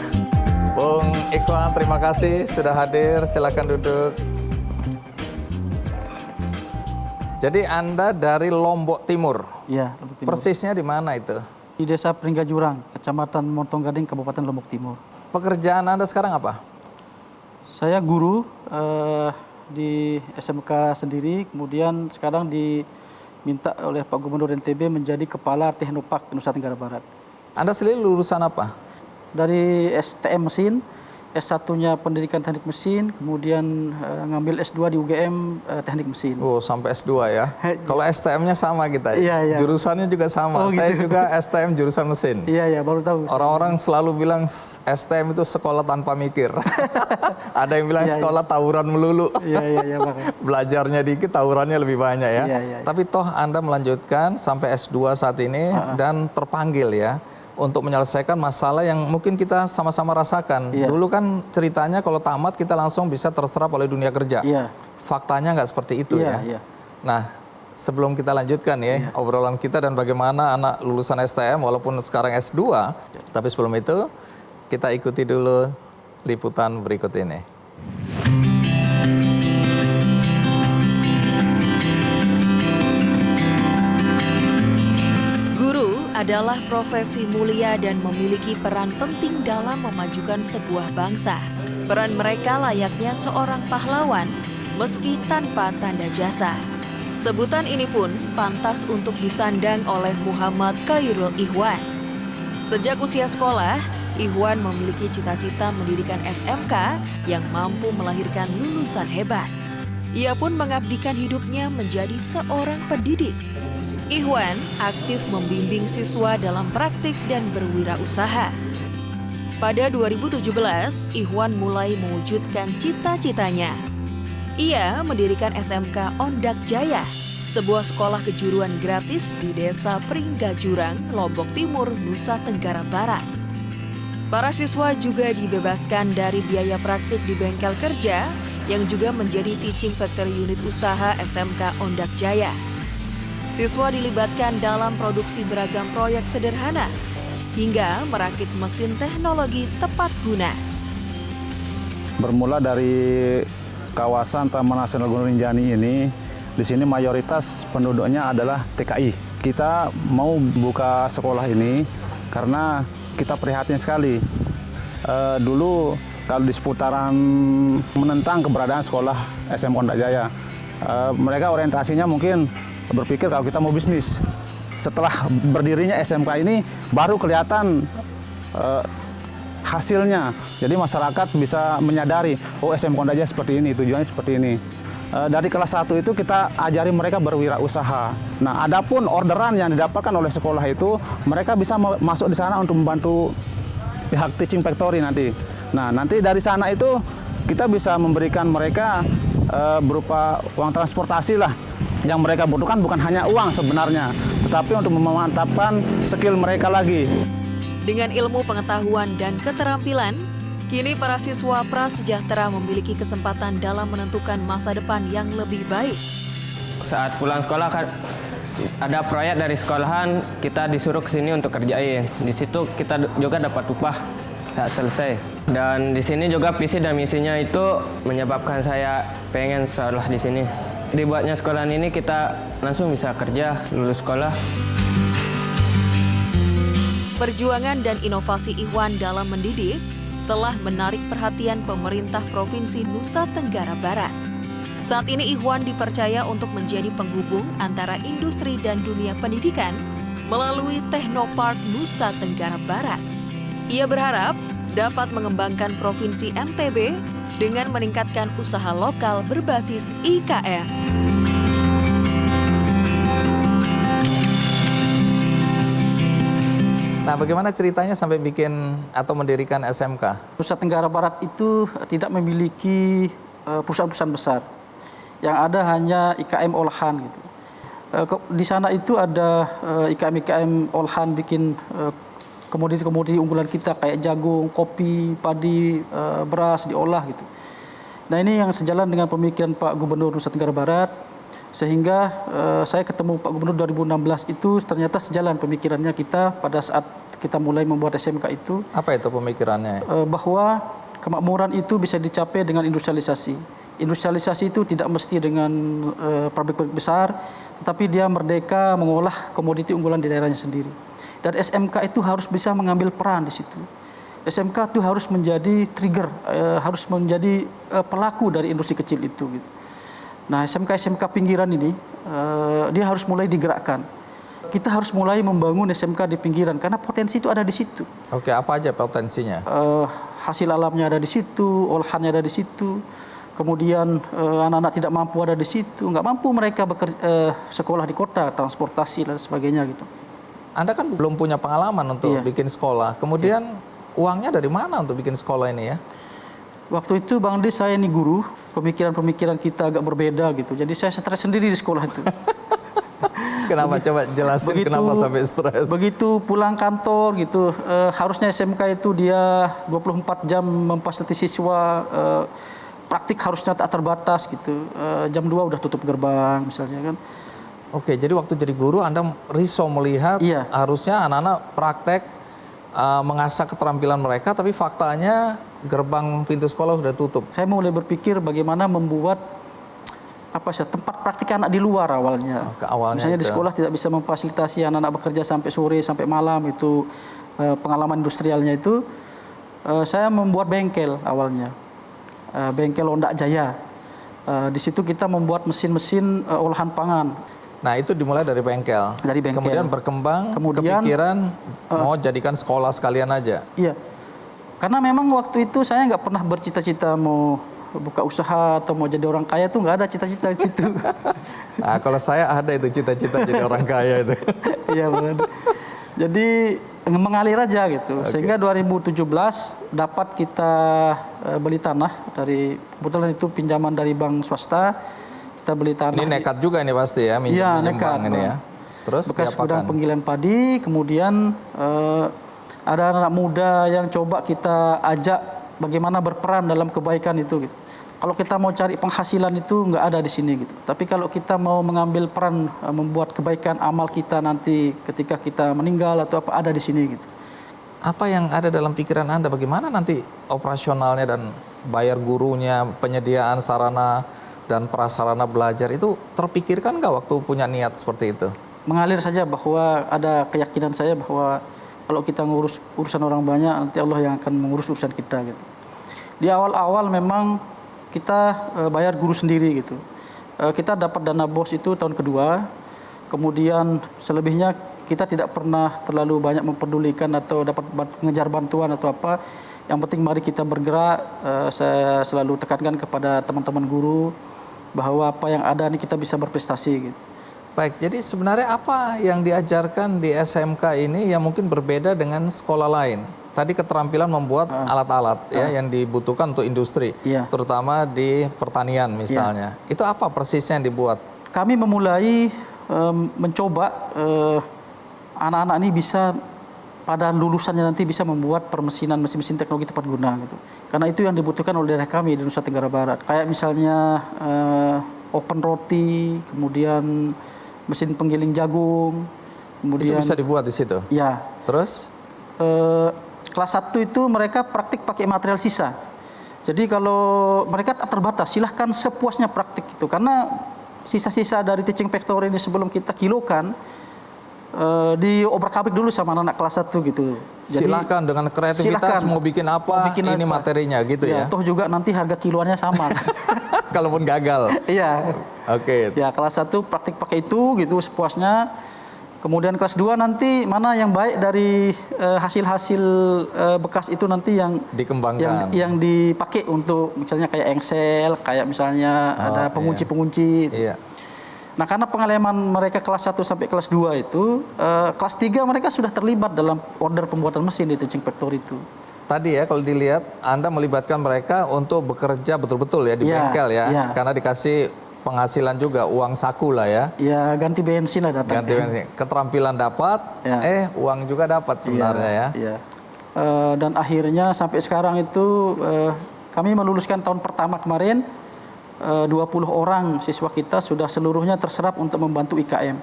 Bung Ikhwan, terima kasih sudah hadir. Silakan duduk. Jadi Anda dari Lombok Timur. Iya, Lombok Timur. Persisnya di mana itu? Di Desa Pringgajurang, Kecamatan Montong Gading, Kabupaten Lombok Timur. Pekerjaan Anda sekarang apa? Saya guru di SMK sendiri, kemudian sekarang diminta oleh Pak Gubernur NTB menjadi Kepala Teknopark Nusa Tenggara Barat. Anda sendiri lulusan apa? Dari STM mesin, S1-nya pendidikan teknik mesin, kemudian ngambil S2 di UGM teknik mesin. Oh, sampai S2 ya. Kalau STM-nya sama kita. Iya, iya. Jurusannya juga sama. Oh, Saya gitu. juga STM jurusan mesin. Iya, iya, baru tahu. Orang-orang selalu bilang STM itu sekolah tanpa mikir. Ada yang bilang Iya, iya. sekolah tawuran melulu. Iya, iya, iya, Pak. Belajarnya dikit, tawurannya lebih banyak ya. Iya, iya, iya. Tapi toh Anda melanjutkan sampai S2 saat ini dan terpanggil ya untuk menyelesaikan masalah yang mungkin kita sama-sama rasakan. Iya. Dulu kan ceritanya kalau tamat kita langsung bisa terserap oleh dunia kerja. Iya. Faktanya nggak seperti itu Iya, ya. iya. Nah, sebelum kita lanjutkan ya obrolan kita dan bagaimana anak lulusan STM walaupun sekarang S2, tapi sebelum itu kita ikuti dulu liputan berikut ini. Guru adalah profesi mulia dan memiliki peran penting dalam memajukan sebuah bangsa. Peran mereka layaknya seorang pahlawan meski tanpa tanda jasa. Sebutan ini pun pantas untuk disandang oleh Muhammad Khairul Ikhwan. Sejak usia sekolah, Ikhwan memiliki cita-cita mendirikan SMK yang mampu melahirkan lulusan hebat. Ia pun mengabdikan hidupnya menjadi seorang pendidik. Ikhwan aktif membimbing siswa dalam praktik dan berwirausaha. Pada 2017, Ikhwan mulai mewujudkan cita-citanya. Ia mendirikan SMK Ondak Jaya, sebuah sekolah kejuruan gratis di Desa Pringgajurang, Lombok Timur, Nusa Tenggara Barat. Para siswa juga dibebaskan dari biaya praktik di bengkel kerja yang juga menjadi teaching factory unit usaha SMK Ondak Jaya. Siswa dilibatkan dalam produksi beragam proyek sederhana hingga merakit mesin teknologi tepat guna. Bermula dari kawasan Taman Nasional Gunung Rinjani ini, di sini mayoritas penduduknya adalah TKI. Kita mau buka sekolah ini karena kita prihatin sekali. Dulu kalau di seputaran menentang keberadaan sekolah SM Pondok Jaya. Mereka orientasinya mungkin berpikir kalau kita mau bisnis. Setelah berdirinya SMK ini baru kelihatan hasilnya. Jadi masyarakat bisa menyadari, oh SM Pondok Jaya seperti ini, tujuannya seperti ini. Dari kelas 1 itu kita ajari mereka berwirausaha. Nah, adapun orderan yang didapatkan oleh sekolah itu, mereka bisa masuk di sana untuk membantu pihak teaching factory nanti. Nah, nanti dari sana itu kita bisa memberikan mereka berupa uang transportasi lah. Yang mereka butuhkan bukan hanya uang sebenarnya, tetapi untuk memantapkan skill mereka lagi. Dengan ilmu pengetahuan dan keterampilan, kini para siswa prasejahtera memiliki kesempatan dalam menentukan masa depan yang lebih baik. Saat pulang sekolah kan ada proyek dari sekolahan, kita disuruh ke sini untuk kerjain. Di situ kita juga dapat upah saat selesai. Dan di sini juga visi dan misinya itu menyebabkan saya pengen sekolah di sini. Dibuatnya sekolahan ini kita langsung bisa kerja, lulus sekolah. Perjuangan dan inovasi Ikhwan dalam mendidik telah menarik perhatian pemerintah Provinsi Nusa Tenggara Barat. Saat ini Ikhwan dipercaya untuk menjadi penghubung antara industri dan dunia pendidikan melalui Teknopark Nusa Tenggara Barat. Ia berharap dapat mengembangkan Provinsi NTB dengan meningkatkan usaha lokal berbasis IKR. Nah, bagaimana ceritanya sampai bikin atau mendirikan SMK? Nusa Tenggara Barat itu tidak memiliki perusahaan-perusahaan besar. Yang ada hanya IKM olahan gitu. Di sana itu ada IKM olahan bikin komoditi-komoditi unggulan kita kayak jagung, kopi, padi, beras diolah gitu. Nah, ini yang sejalan dengan pemikiran Pak Gubernur Nusa Tenggara Barat, sehingga saya ketemu Pak Gubernur 2016 itu ternyata sejalan pemikirannya kita pada saat kita mulai membuat SMK itu. Apa itu pemikirannya? Bahwa kemakmuran itu bisa dicapai dengan industrialisasi. Industrialisasi itu tidak mesti dengan pabrik-pabrik besar, tetapi dia merdeka mengolah komoditi unggulan di daerahnya sendiri. Dan SMK itu harus bisa mengambil peran di situ. SMK itu harus menjadi trigger, harus menjadi pelaku dari industri kecil itu. Gitu. Nah, SMK pinggiran ini, dia harus mulai digerakkan. Kita harus mulai membangun SMK di pinggiran, karena potensi itu ada di situ. Oke, apa aja potensinya? Hasil alamnya ada di situ, olahannya ada di situ. Kemudian anak-anak tidak mampu ada di situ, nggak mampu mereka sekolah di kota, transportasi dan sebagainya gitu. Anda kan belum punya pengalaman untuk bikin sekolah. Kemudian uangnya dari mana untuk bikin sekolah ini ya? Waktu itu Bang Di, saya ini guru, pemikiran-pemikiran kita agak berbeda gitu. Jadi saya stres sendiri di sekolah itu. Kenapa? Coba jelasin kenapa sampai stres. Begitu pulang kantor gitu, harusnya SMK itu dia 24 jam memfasilitasi siswa, praktik harusnya tak terbatas gitu. Jam 2 udah tutup gerbang misalnya kan. Oke, jadi waktu jadi guru Anda risau melihat harusnya anak-anak praktek mengasah keterampilan mereka, tapi faktanya gerbang pintu sekolah sudah tutup. Saya mulai berpikir bagaimana membuat tempat praktik anak di luar awalnya. Misalnya di sekolah tidak bisa memfasilitasi anak-anak bekerja sampai sore, sampai malam, itu pengalaman industrialnya itu. Saya membuat bengkel awalnya, bengkel Ondak Jaya. Di situ kita membuat mesin-mesin olahan pangan. Nah, itu dimulai dari bengkel. Dari bengkel. Kemudian berkembang, kepikiran mau jadikan sekolah sekalian aja. Iya. Karena memang waktu itu saya nggak pernah bercita-cita mau buka usaha atau mau jadi orang kaya, tuh nggak ada cita-cita di situ. Nah, kalau saya ada itu cita-cita jadi orang kaya itu. Iya benar. Jadi mengalir aja gitu. Sehingga 2017 dapat kita beli tanah dari, kebetulan itu pinjaman dari bank swasta. Kita beli tanah. Ini nekat juga ini pasti ya, minjem bank ini ya. Terus bekas gudang penggilingan padi, kemudian ada anak muda yang coba kita ajak bagaimana berperan dalam kebaikan itu. Gitu. Kalau kita mau cari penghasilan itu nggak ada di sini gitu. Tapi kalau kita mau mengambil peran membuat kebaikan amal kita nanti ketika kita meninggal atau apa, ada di sini gitu. Apa yang ada dalam pikiran Anda? Bagaimana nanti operasionalnya dan bayar gurunya, penyediaan sarana dan prasarana belajar itu terpikirkan nggak waktu punya niat seperti itu? Mengalir saja, bahwa ada keyakinan saya bahwa kalau kita ngurus urusan orang banyak, nanti Allah yang akan mengurus urusan kita gitu. Di awal-awal memang kita bayar guru sendiri gitu. Kita dapat dana BOS itu tahun kedua, kemudian selebihnya kita tidak pernah terlalu banyak mempedulikan atau dapat mengejar bantuan atau apa. Yang penting mari kita bergerak. Saya selalu tekankan kepada teman-teman guru bahwa apa yang ada ini kita bisa berprestasi gitu. Baik, jadi sebenarnya apa yang diajarkan di SMK ini yang mungkin berbeda dengan sekolah lain? Tadi keterampilan membuat alat-alat ya yang dibutuhkan untuk industri, terutama di pertanian misalnya. Itu apa persisnya yang dibuat? Kami memulai mencoba anak-anak ini bisa pada lulusannya nanti bisa membuat permesinan mesin-mesin teknologi tepat guna gitu. Karena itu yang dibutuhkan oleh daerah kami di Nusa Tenggara Barat. Kayak misalnya open roti, kemudian mesin penggiling jagung, kemudian itu bisa dibuat di situ. Ya. Terus? Kelas 1 itu mereka praktik pakai material sisa. Jadi kalau mereka tak terbatas, silahkan sepuasnya praktik itu. Karena sisa-sisa dari teaching factory ini sebelum kita kilokan, diobrak-abrik dulu sama anak-anak kelas 1 gitu. Jadi, silahkan dengan kreativitas mau bikin apa, ini materinya gitu ya. Toh juga nanti harga kiloannya sama. Kalaupun gagal. Iya. Oke. Ya kelas 1 praktik pakai itu gitu sepuasnya. Kemudian kelas 2 nanti mana yang baik dari hasil-hasil bekas itu nanti yang dikembangkan, yang dipakai untuk misalnya kayak engsel, kayak misalnya ada pengunci-pengunci. Iya. Nah karena pengalaman mereka kelas 1 sampai kelas 2 itu, kelas 3 mereka sudah terlibat dalam order pembuatan mesin di teaching factory itu. Tadi ya kalau dilihat Anda melibatkan mereka untuk bekerja betul-betul ya di bengkel ya, karena dikasih penghasilan juga, uang saku lah ya. Ya ganti bensin lah datang. Ganti bensin. Keterampilan dapat, uang juga dapat sebenarnya ya. Iya. Dan akhirnya sampai sekarang itu kami meluluskan tahun pertama kemarin 20 orang siswa kita sudah seluruhnya terserap untuk membantu IKM.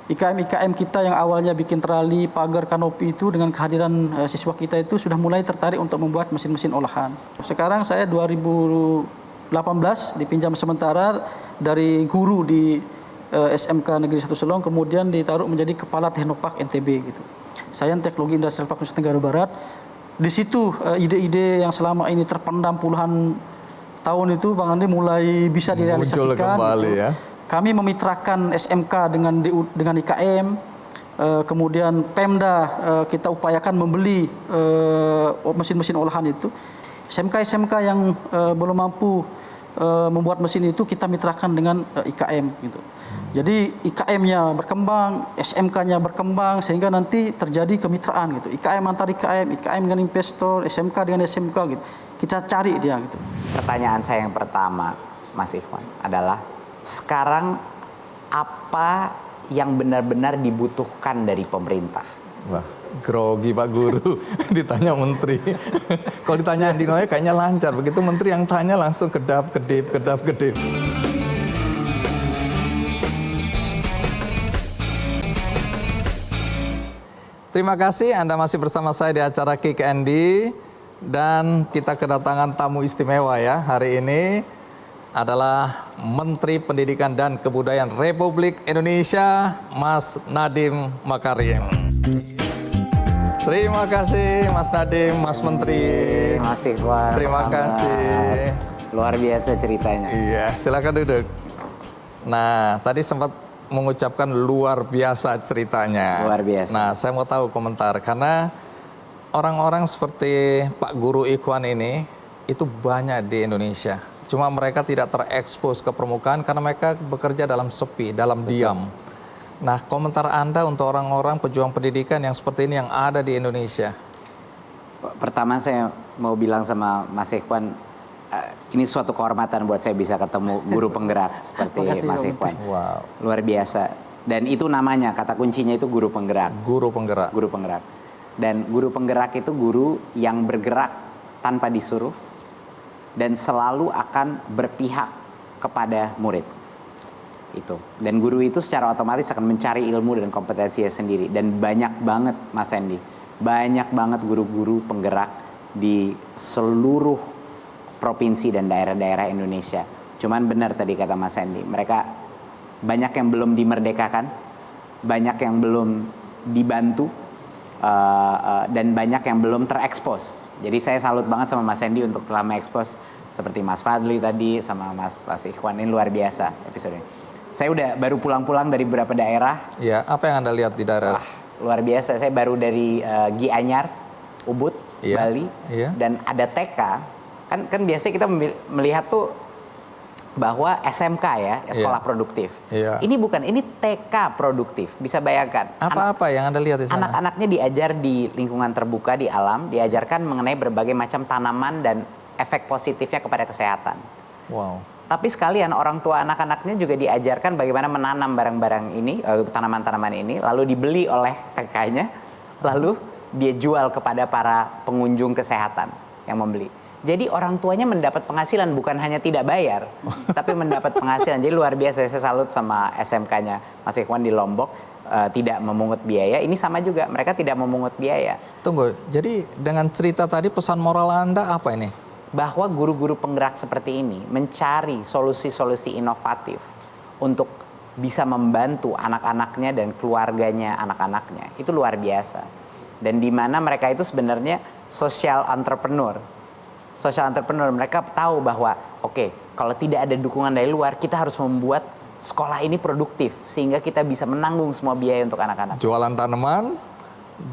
IKM kita yang awalnya bikin trali, pagar, kanopi itu dengan kehadiran siswa kita itu sudah mulai tertarik untuk membuat mesin-mesin olahan. Sekarang saya 2018 dipinjam sementara dari guru di SMK Negeri 1 Selong, kemudian ditaruh menjadi kepala Teknopark NTB gitu. Sains Teknologi Industrial Park Nusa Tenggara Barat. Di situ ide-ide yang selama ini terpendam puluhan tahun itu Bang Andi mulai bisa direalisasikan. Muncul kembali gitu. Ya. Kami memitrakan SMK dengan IKM, kemudian Pemda kita upayakan membeli mesin-mesin olahan itu. SMK yang belum mampu membuat mesin itu kita mitrakan dengan IKM gitu. Jadi IKM-nya berkembang, SMK-nya berkembang sehingga nanti terjadi kemitraan gitu. IKM antar IKM dengan investor, SMK dengan SMK gitu. Kita cari dia gitu. Pertanyaan saya yang pertama, Mas Ikhwan, adalah sekarang apa yang benar-benar dibutuhkan dari pemerintah? Wah, grogi Pak Guru ditanya menteri. Kalau ditanya Andi Noe kayaknya lancar, begitu menteri yang tanya langsung kedap-kedip. Terima kasih Anda masih bersama saya di acara Kick Andy dan kita kedatangan tamu istimewa ya hari ini adalah Menteri Pendidikan dan Kebudayaan Republik Indonesia, Mas Nadiem Makarim. Terima kasih Mas Nadiem, Mas Menteri. Terima kasih. Luar biasa ceritanya. Iya, silakan duduk. Nah, tadi sempat mengucapkan luar biasa ceritanya. Luar biasa. Nah, saya mau tahu komentar karena orang-orang seperti Pak Guru Ikhwan ini itu banyak di Indonesia. Cuma mereka tidak terekspos ke permukaan karena mereka bekerja dalam sepi, dalam diam. Nah, komentar Anda untuk orang-orang pejuang pendidikan yang seperti ini yang ada di Indonesia. Pertama saya mau bilang sama Mas Ikhwan, ini suatu kehormatan buat saya bisa ketemu guru penggerak seperti Mas Ikhwan. Wow. Luar biasa. Dan itu namanya, kata kuncinya itu guru penggerak. Guru penggerak. Guru penggerak. Dan guru penggerak itu guru yang bergerak tanpa disuruh dan selalu akan berpihak kepada murid. Itu. Dan guru itu secara otomatis akan mencari ilmu dan kompetensinya sendiri. Dan banyak banget Mas Andy, banyak banget guru-guru penggerak di seluruh provinsi dan daerah-daerah Indonesia. Cuman benar tadi kata Mas Andy, mereka banyak yang belum dimerdekakan, banyak yang belum dibantu, dan banyak yang belum terekspos. Jadi saya salut banget sama Mas Hendy untuk telah mengekspos seperti Mas Fadli tadi sama Mas Ikhwan, ini luar biasa episode ini. Saya udah baru pulang-pulang dari beberapa daerah. Iya, apa yang Anda lihat di daerah? Luar biasa, saya baru dari Gianyar, Ubud, Bali, dan ada TK. Kan biasanya kita melihat tuh bahwa SMK ya, sekolah produktif. Ini bukan, ini TK produktif. Bisa bayangkan. Apa yang Anda lihat di sana? Anak-anaknya diajar di lingkungan terbuka, di alam, diajarkan mengenai berbagai macam tanaman dan efek positifnya kepada kesehatan. Wow. Tapi sekalian orang tua anak-anaknya juga diajarkan bagaimana menanam barang-barang ini, tanaman-tanaman ini, lalu dibeli oleh TK-nya, lalu dia jual kepada para pengunjung kesehatan yang membeli. Jadi orang tuanya mendapat penghasilan, bukan hanya tidak bayar, tapi mendapat penghasilan. Jadi luar biasa, saya salut sama SMK-nya Mas Ikhwan di Lombok, tidak memungut biaya. Ini sama juga, mereka tidak memungut biaya. Tunggu, jadi dengan cerita tadi pesan moral Anda apa ini? Bahwa guru-guru penggerak seperti ini mencari solusi-solusi inovatif untuk bisa membantu anak-anaknya dan keluarganya anak-anaknya. Itu luar biasa. Dan di mana mereka itu sebenarnya social entrepreneur. Social entrepreneur, mereka tahu bahwa oke, kalau tidak ada dukungan dari luar, kita harus membuat sekolah ini produktif sehingga kita bisa menanggung semua biaya untuk anak-anak. Jualan tanaman,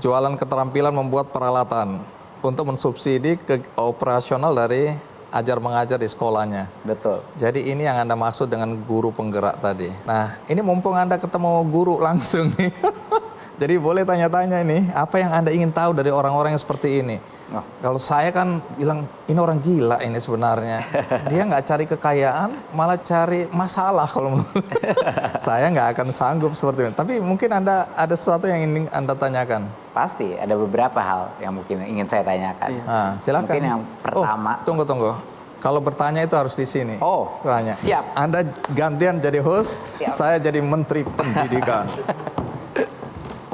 jualan keterampilan membuat peralatan untuk mensubsidi ke operasional dari ajar mengajar di sekolahnya. Betul. Jadi ini yang Anda maksud dengan guru penggerak tadi. Nah, ini mumpung Anda ketemu guru langsung nih. Jadi boleh tanya-tanya ini, apa yang Anda ingin tahu dari orang-orang yang seperti ini? Kalau saya kan bilang, ini orang gila ini sebenarnya. Dia nggak cari kekayaan, malah cari masalah kalau menurut saya nggak akan sanggup seperti ini. Tapi mungkin Anda ada sesuatu yang ingin Anda tanyakan? Pasti, ada beberapa hal yang mungkin ingin saya tanyakan. Nah, silakan. Mungkin yang pertama. Tunggu. Kalau bertanya itu harus di sini. Tanya. Siap. Anda gantian jadi host, saya jadi menteri pendidikan.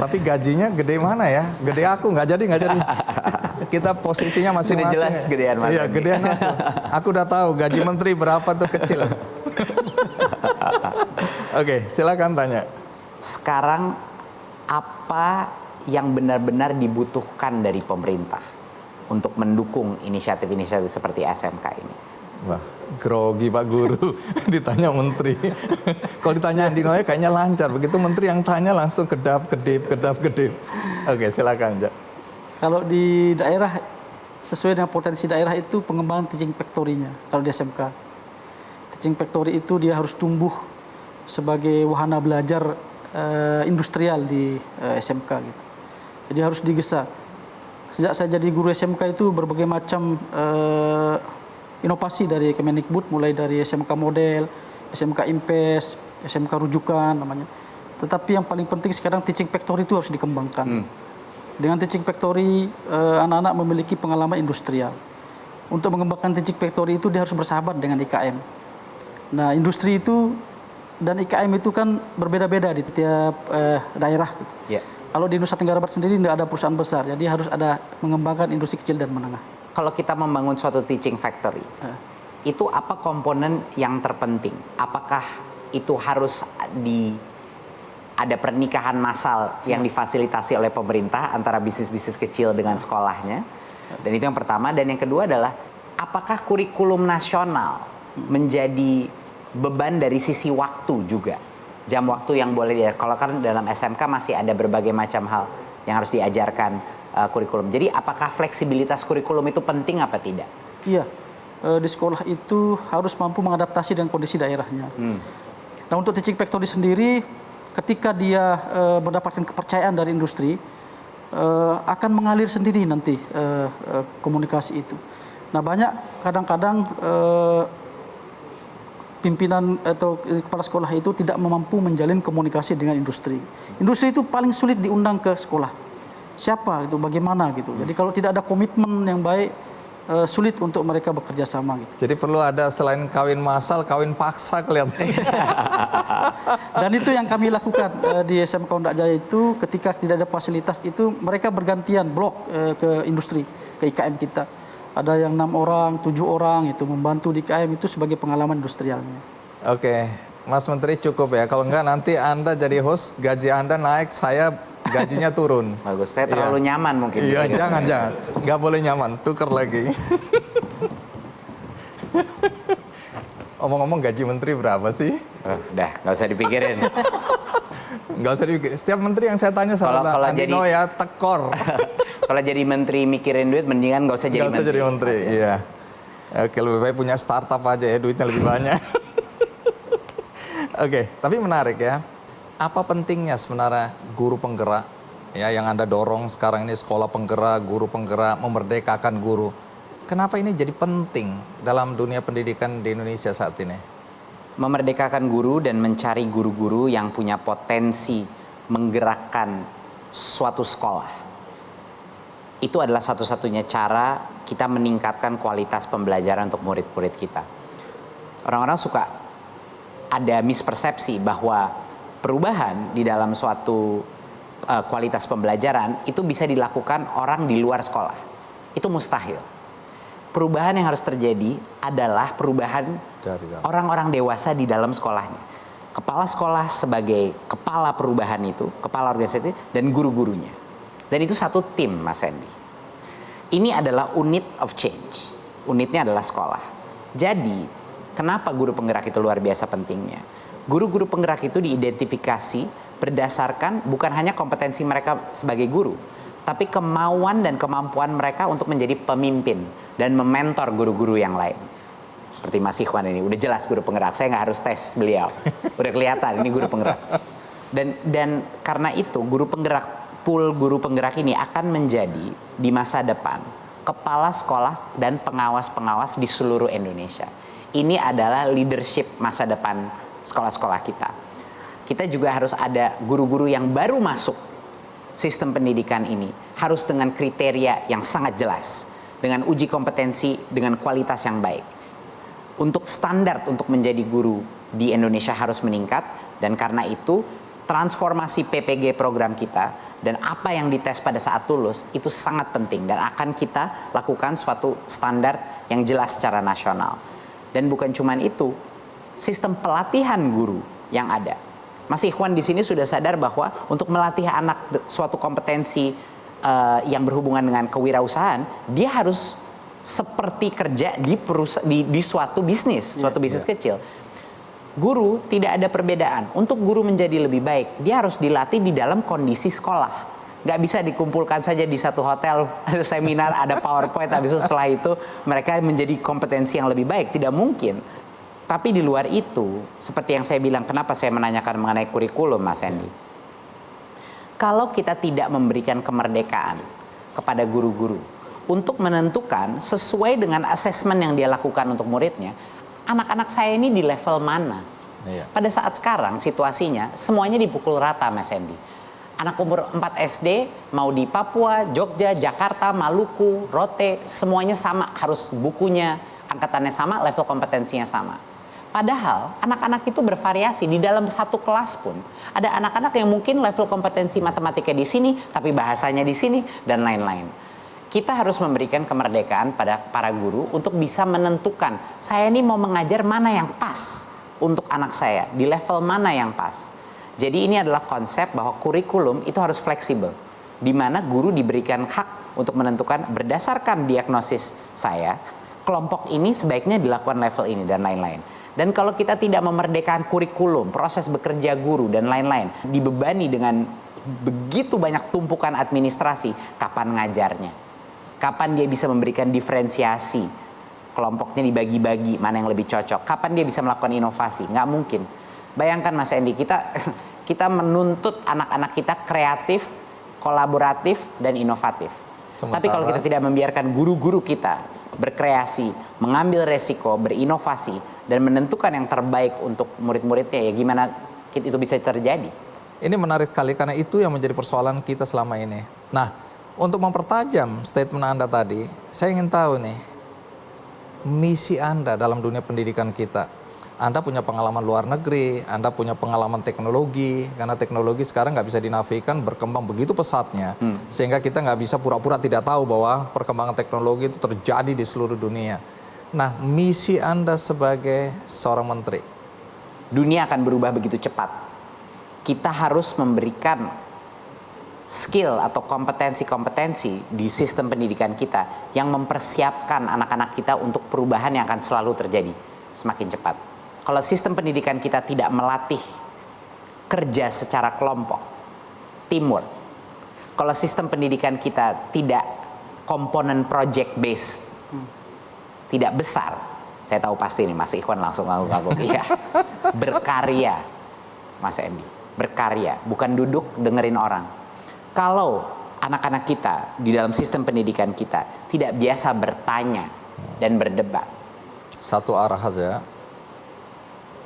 Tapi gajinya gede mana ya? Gede aku, nggak jadi. Kita posisinya masing-masing. Sudah jelas gedean Mas. Iya, gedean aku. Aku udah tahu gaji menteri berapa tuh kecil. Oke, silakan tanya. Sekarang apa yang benar-benar dibutuhkan dari pemerintah untuk mendukung inisiatif-inisiatif seperti SMK ini? Wah, grogi Pak Guru, ditanya menteri. Kalau ditanya Dinoya kayaknya lancar, begitu menteri yang tanya langsung kedap-kedip. Oke, silakan, Jak. Kalau di daerah, sesuai dengan potensi daerah itu pengembangan teaching factory-nya. Kalau di SMK, teaching factory itu dia harus tumbuh sebagai wahana belajar industrial di SMK gitu. Jadi harus digesa. Sejak saya jadi guru SMK itu berbagai macam inovasi dari Kemendikbud, mulai dari SMK model, SMK Impes, SMK rujukan namanya. Tetapi yang paling penting sekarang teaching factory itu harus dikembangkan. Dengan teaching factory, anak-anak memiliki pengalaman industrial. Untuk mengembangkan teaching factory itu dia harus bersahabat dengan IKM. Nah, industri itu dan IKM itu kan berbeda-beda di tiap daerah. Gitu. Kalau di Nusa Tenggara Barat sendiri tidak ada perusahaan besar, jadi harus ada mengembangkan industri kecil dan menengah. Kalau kita membangun suatu teaching factory, itu apa komponen yang terpenting? Apakah itu harus ada pernikahan massal yang difasilitasi oleh pemerintah antara bisnis-bisnis kecil dengan sekolahnya? Dan itu yang pertama. Dan yang kedua adalah, apakah kurikulum nasional menjadi beban dari sisi waktu juga? Jam waktu yang boleh diajar. Kalau kan dalam SMK masih ada berbagai macam hal yang harus diajarkan kurikulum. Jadi apakah fleksibilitas kurikulum itu penting apa tidak? Iya, di sekolah itu harus mampu mengadaptasi dengan kondisi daerahnya. Nah, untuk teaching factory sendiri, ketika dia mendapatkan kepercayaan dari industri, akan mengalir sendiri nanti komunikasi itu. Nah, banyak kadang-kadang pimpinan atau kepala sekolah itu tidak mampu menjalin komunikasi dengan industri. Industri itu paling sulit diundang ke sekolah. Siapa itu, bagaimana gitu. Jadi kalau tidak ada komitmen yang baik, sulit untuk mereka bekerja sama gitu. Jadi perlu ada selain kawin massal, kawin paksa kelihatannya. Dan itu yang kami lakukan di SMK Undak Jaya itu, ketika tidak ada fasilitas itu mereka bergantian blok ke industri, ke IKM kita. Ada yang 6 orang, 7 orang itu membantu di IKM itu sebagai pengalaman industrialnya. Oke, Mas Menteri cukup ya. Kalau enggak nanti Anda jadi host, gaji Anda naik, saya gajinya turun. Bagus, saya terlalu nyaman mungkin. Iya, jangan. Nggak boleh nyaman, tukar lagi. Omong-omong gaji menteri berapa sih? Udah, nggak usah dipikirin. Nggak usah dipikirin. Setiap menteri yang saya tanya selalu Andino ya tekor. Kalau jadi menteri mikirin duit, mendingan nggak usah jadi menteri. Nggak usah jadi menteri, iya. Oke, lebih baik punya startup aja ya, duitnya lebih banyak. Oke, tapi menarik ya. Apa pentingnya sebenarnya guru penggerak ya yang Anda dorong sekarang ini, sekolah penggerak, guru penggerak, memerdekakan guru. Kenapa ini jadi penting dalam dunia pendidikan di Indonesia saat ini? Memerdekakan guru dan mencari guru-guru yang punya potensi menggerakkan suatu sekolah. Itu adalah satu-satunya cara kita meningkatkan kualitas pembelajaran untuk murid-murid kita. Orang-orang suka ada mispersepsi bahwa perubahan di dalam suatu kualitas pembelajaran itu bisa dilakukan orang di luar sekolah. Itu mustahil. Perubahan yang harus terjadi adalah perubahan orang-orang dewasa di dalam sekolahnya. Kepala sekolah sebagai kepala perubahan itu, kepala organisasi dan guru-gurunya. Dan itu satu tim, Mas Hendy. Ini adalah unit of change. Unitnya adalah sekolah. Jadi, kenapa guru penggerak itu luar biasa pentingnya? Guru-guru penggerak itu diidentifikasi berdasarkan bukan hanya kompetensi mereka sebagai guru, tapi kemauan dan kemampuan mereka untuk menjadi pemimpin dan mementor guru-guru yang lain. Seperti Mas Ikhwan ini, udah jelas guru penggerak. Saya nggak harus tes beliau. Udah kelihatan, ini guru penggerak. Dan karena itu, pool guru penggerak ini akan menjadi di masa depan kepala sekolah dan pengawas-pengawas di seluruh Indonesia. Ini adalah leadership masa depan sekolah-sekolah kita. Kita juga harus ada guru-guru yang baru masuk sistem pendidikan ini, harus dengan kriteria yang sangat jelas, dengan uji kompetensi, dengan kualitas yang baik. Untuk standar untuk menjadi guru di Indonesia harus meningkat, dan karena itu transformasi PPG program kita dan apa yang dites pada saat lulus itu sangat penting dan akan kita lakukan suatu standar yang jelas secara nasional. Dan bukan cuma itu, sistem pelatihan guru yang ada. Mas Ikhwan di sini sudah sadar bahwa untuk melatih anak suatu kompetensi yang berhubungan dengan kewirausahaan, dia harus seperti kerja di suatu bisnis, kecil. Guru tidak ada perbedaan. Untuk guru menjadi lebih baik, dia harus dilatih di dalam kondisi sekolah. Nggak bisa dikumpulkan saja di satu hotel, ada seminar, ada PowerPoint, habis itu setelah itu mereka menjadi kompetensi yang lebih baik. Tidak mungkin. Tapi di luar itu, seperti yang saya bilang, kenapa saya menanyakan mengenai kurikulum, Mas Hendy? Kalau kita tidak memberikan kemerdekaan kepada guru-guru untuk menentukan sesuai dengan asesmen yang dia lakukan untuk muridnya, anak-anak saya ini di level mana? Pada saat sekarang situasinya semuanya dipukul rata, Mas Hendy. Anak umur 4 SD mau di Papua, Jogja, Jakarta, Maluku, Rote, semuanya sama, harus bukunya, angkatannya sama, level kompetensinya sama. Padahal anak-anak itu bervariasi di dalam satu kelas pun. Ada anak-anak yang mungkin level kompetensi matematika di sini, tapi bahasanya di sini, dan lain-lain. Kita harus memberikan kemerdekaan pada para guru untuk bisa menentukan, saya ini mau mengajar mana yang pas untuk anak saya, di level mana yang pas. Jadi ini adalah konsep bahwa kurikulum itu harus fleksibel, di mana guru diberikan hak untuk menentukan berdasarkan diagnosis saya, kelompok ini sebaiknya dilakukan level ini, dan lain-lain. Dan kalau kita tidak memerdekakan kurikulum, proses bekerja guru, dan lain-lain, dibebani dengan begitu banyak tumpukan administrasi, kapan ngajarnya? Kapan dia bisa memberikan diferensiasi? Kelompoknya dibagi-bagi, mana yang lebih cocok? Kapan dia bisa melakukan inovasi? Nggak mungkin. Bayangkan Mas Hendy, kita menuntut anak-anak kita kreatif, kolaboratif, dan inovatif. Tapi kalau kita tidak membiarkan guru-guru kita berkreasi, mengambil resiko, berinovasi, dan menentukan yang terbaik untuk murid-muridnya, ya gimana itu bisa terjadi? Ini menarik sekali karena itu yang menjadi persoalan kita selama ini. Nah, untuk mempertajam statement Anda tadi, saya ingin tahu nih, misi Anda dalam dunia pendidikan kita. Anda punya pengalaman luar negeri, Anda punya pengalaman teknologi, karena teknologi sekarang nggak bisa dinafikan, berkembang begitu pesatnya, sehingga kita nggak bisa pura-pura tidak tahu bahwa perkembangan teknologi itu terjadi di seluruh dunia. Nah, misi Anda sebagai seorang menteri? Dunia akan berubah begitu cepat. Kita harus memberikan skill atau kompetensi-kompetensi di sistem pendidikan kita yang mempersiapkan anak-anak kita untuk perubahan yang akan selalu terjadi semakin cepat. Kalau sistem pendidikan kita tidak melatih kerja secara kelompok, teamwork. Kalau sistem pendidikan kita tidak komponen project based, tidak besar, saya tahu pasti nih Mas Ikhwan langsung ngaku-ngaku, iya, berkarya, Mas Endi, berkarya, bukan duduk dengerin orang. Kalau anak-anak kita di dalam sistem pendidikan kita tidak biasa bertanya dan berdebat, satu arah saja,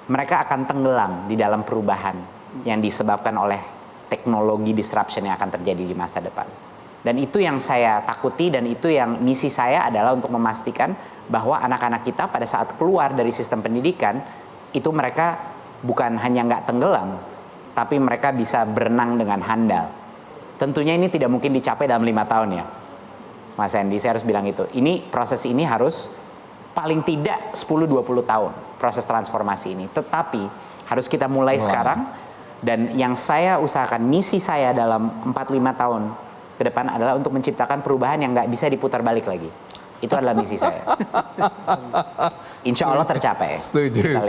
mereka akan tenggelam di dalam perubahan yang disebabkan oleh teknologi disruption yang akan terjadi di masa depan. Dan itu yang saya takuti, dan itu yang misi saya adalah untuk memastikan bahwa anak-anak kita pada saat keluar dari sistem pendidikan itu mereka bukan hanya nggak tenggelam, tapi mereka bisa berenang dengan handal. Tentunya ini tidak mungkin dicapai dalam 5 tahun ya, Mas Endi, saya harus bilang itu. Proses ini harus paling tidak 10-20 tahun proses transformasi ini. Tetapi harus kita mulai sekarang, dan yang saya usahakan, misi saya dalam 4-5 tahun ke depan adalah untuk menciptakan perubahan yang nggak bisa diputar balik lagi. Itu adalah misi saya. Insya Allah tercapai. Setuju.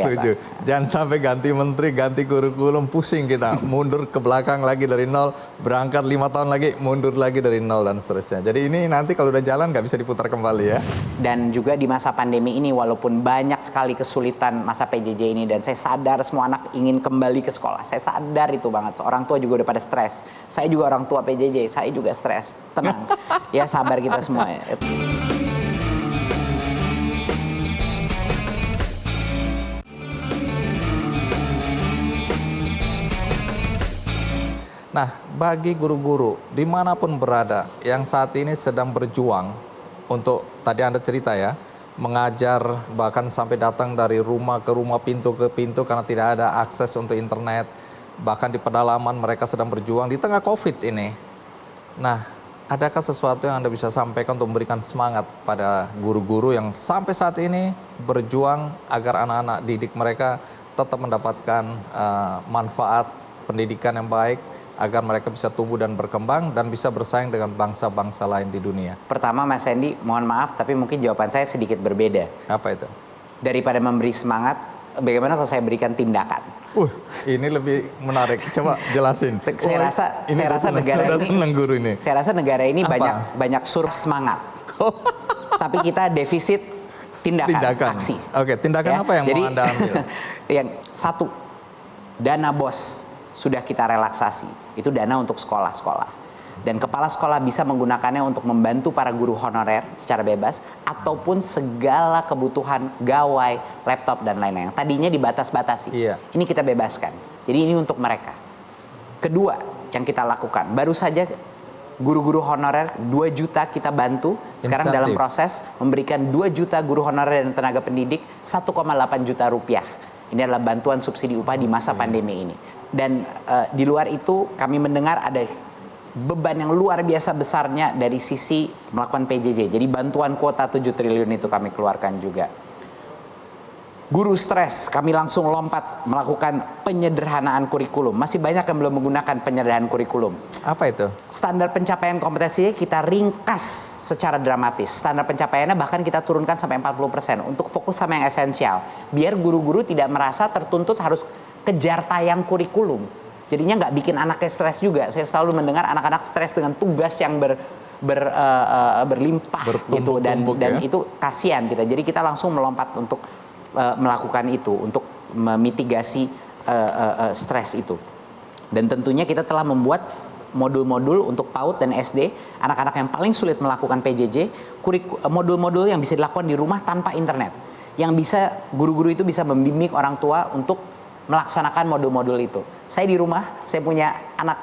Jangan sampai ganti menteri, ganti kurikulum, pusing kita. Mundur ke belakang lagi dari nol, berangkat 5 tahun lagi, mundur lagi dari nol, dan seterusnya. Jadi ini nanti kalau udah jalan nggak bisa diputar kembali ya. Dan juga di masa pandemi ini, walaupun banyak sekali kesulitan masa PJJ ini, dan saya sadar semua anak ingin kembali ke sekolah. Saya sadar itu banget. Orang tua juga udah pada stres. Saya juga orang tua PJJ, saya juga stres. Tenang. Ya, sabar kita semua ya. Nah, bagi guru-guru dimanapun berada yang saat ini sedang berjuang untuk, tadi Anda cerita ya, mengajar bahkan sampai datang dari rumah ke rumah, pintu ke pintu karena tidak ada akses untuk internet, bahkan di pedalaman mereka sedang berjuang di tengah COVID ini. Nah, adakah sesuatu yang Anda bisa sampaikan untuk memberikan semangat pada guru-guru yang sampai saat ini berjuang agar anak-anak didik mereka tetap mendapatkan manfaat pendidikan yang baik, agar mereka bisa tumbuh dan berkembang dan bisa bersaing dengan bangsa-bangsa lain di dunia? Pertama, Mas Endi, mohon maaf tapi mungkin jawaban saya sedikit berbeda. Apa itu? Daripada memberi semangat, bagaimana kalau saya berikan tindakan? Ini lebih menarik. Coba jelasin. Saya rasa negara ini seneng guru ini. Saya rasa negara ini banyak suruh semangat. Tapi kita defisit tindakan. Aksi. Oke, tindakan ya? apa yang mau Anda ambil? Yang satu, dana BOS sudah kita relaksasi. Itu dana untuk sekolah-sekolah. Dan kepala sekolah bisa menggunakannya untuk membantu para guru honorer secara bebas, ataupun segala kebutuhan gawai, laptop, dan lain-lain. Yang tadinya dibatas-batasi. Iya. Ini kita bebaskan. Jadi ini untuk mereka. Kedua yang kita lakukan, baru saja guru-guru honorer 2 juta kita bantu. Sekarang dalam proses memberikan 2 juta guru honorer dan tenaga pendidik 1,8 juta rupiah. Ini adalah bantuan subsidi upah di masa pandemi ini. Dan di luar itu kami mendengar ada beban yang luar biasa besarnya dari sisi melakukan PJJ. Jadi bantuan kuota 7 triliun itu kami keluarkan juga. Guru stres, kami langsung lompat melakukan penyederhanaan kurikulum. Masih banyak yang belum menggunakan penyederhanaan kurikulum. Apa itu? Standar pencapaian kompetensinya kita ringkas secara dramatis. Standar pencapaiannya bahkan kita turunkan sampai 40% untuk fokus sama yang esensial. Biar guru-guru tidak merasa tertuntut harus kejar tayang kurikulum. Jadinya nggak bikin anaknya stres juga. Saya selalu mendengar anak-anak stres dengan tugas yang berlimpah gitu, dan ya? Itu kasihan kita. Jadi kita langsung melompat untuk melakukan itu, untuk memitigasi stres itu. Dan tentunya kita telah membuat modul-modul untuk PAUD dan SD, anak-anak yang paling sulit melakukan PJJ, modul-modul yang bisa dilakukan di rumah tanpa internet. Yang bisa guru-guru itu bisa membimbing orang tua untuk melaksanakan modul-modul itu. Saya di rumah, saya punya anak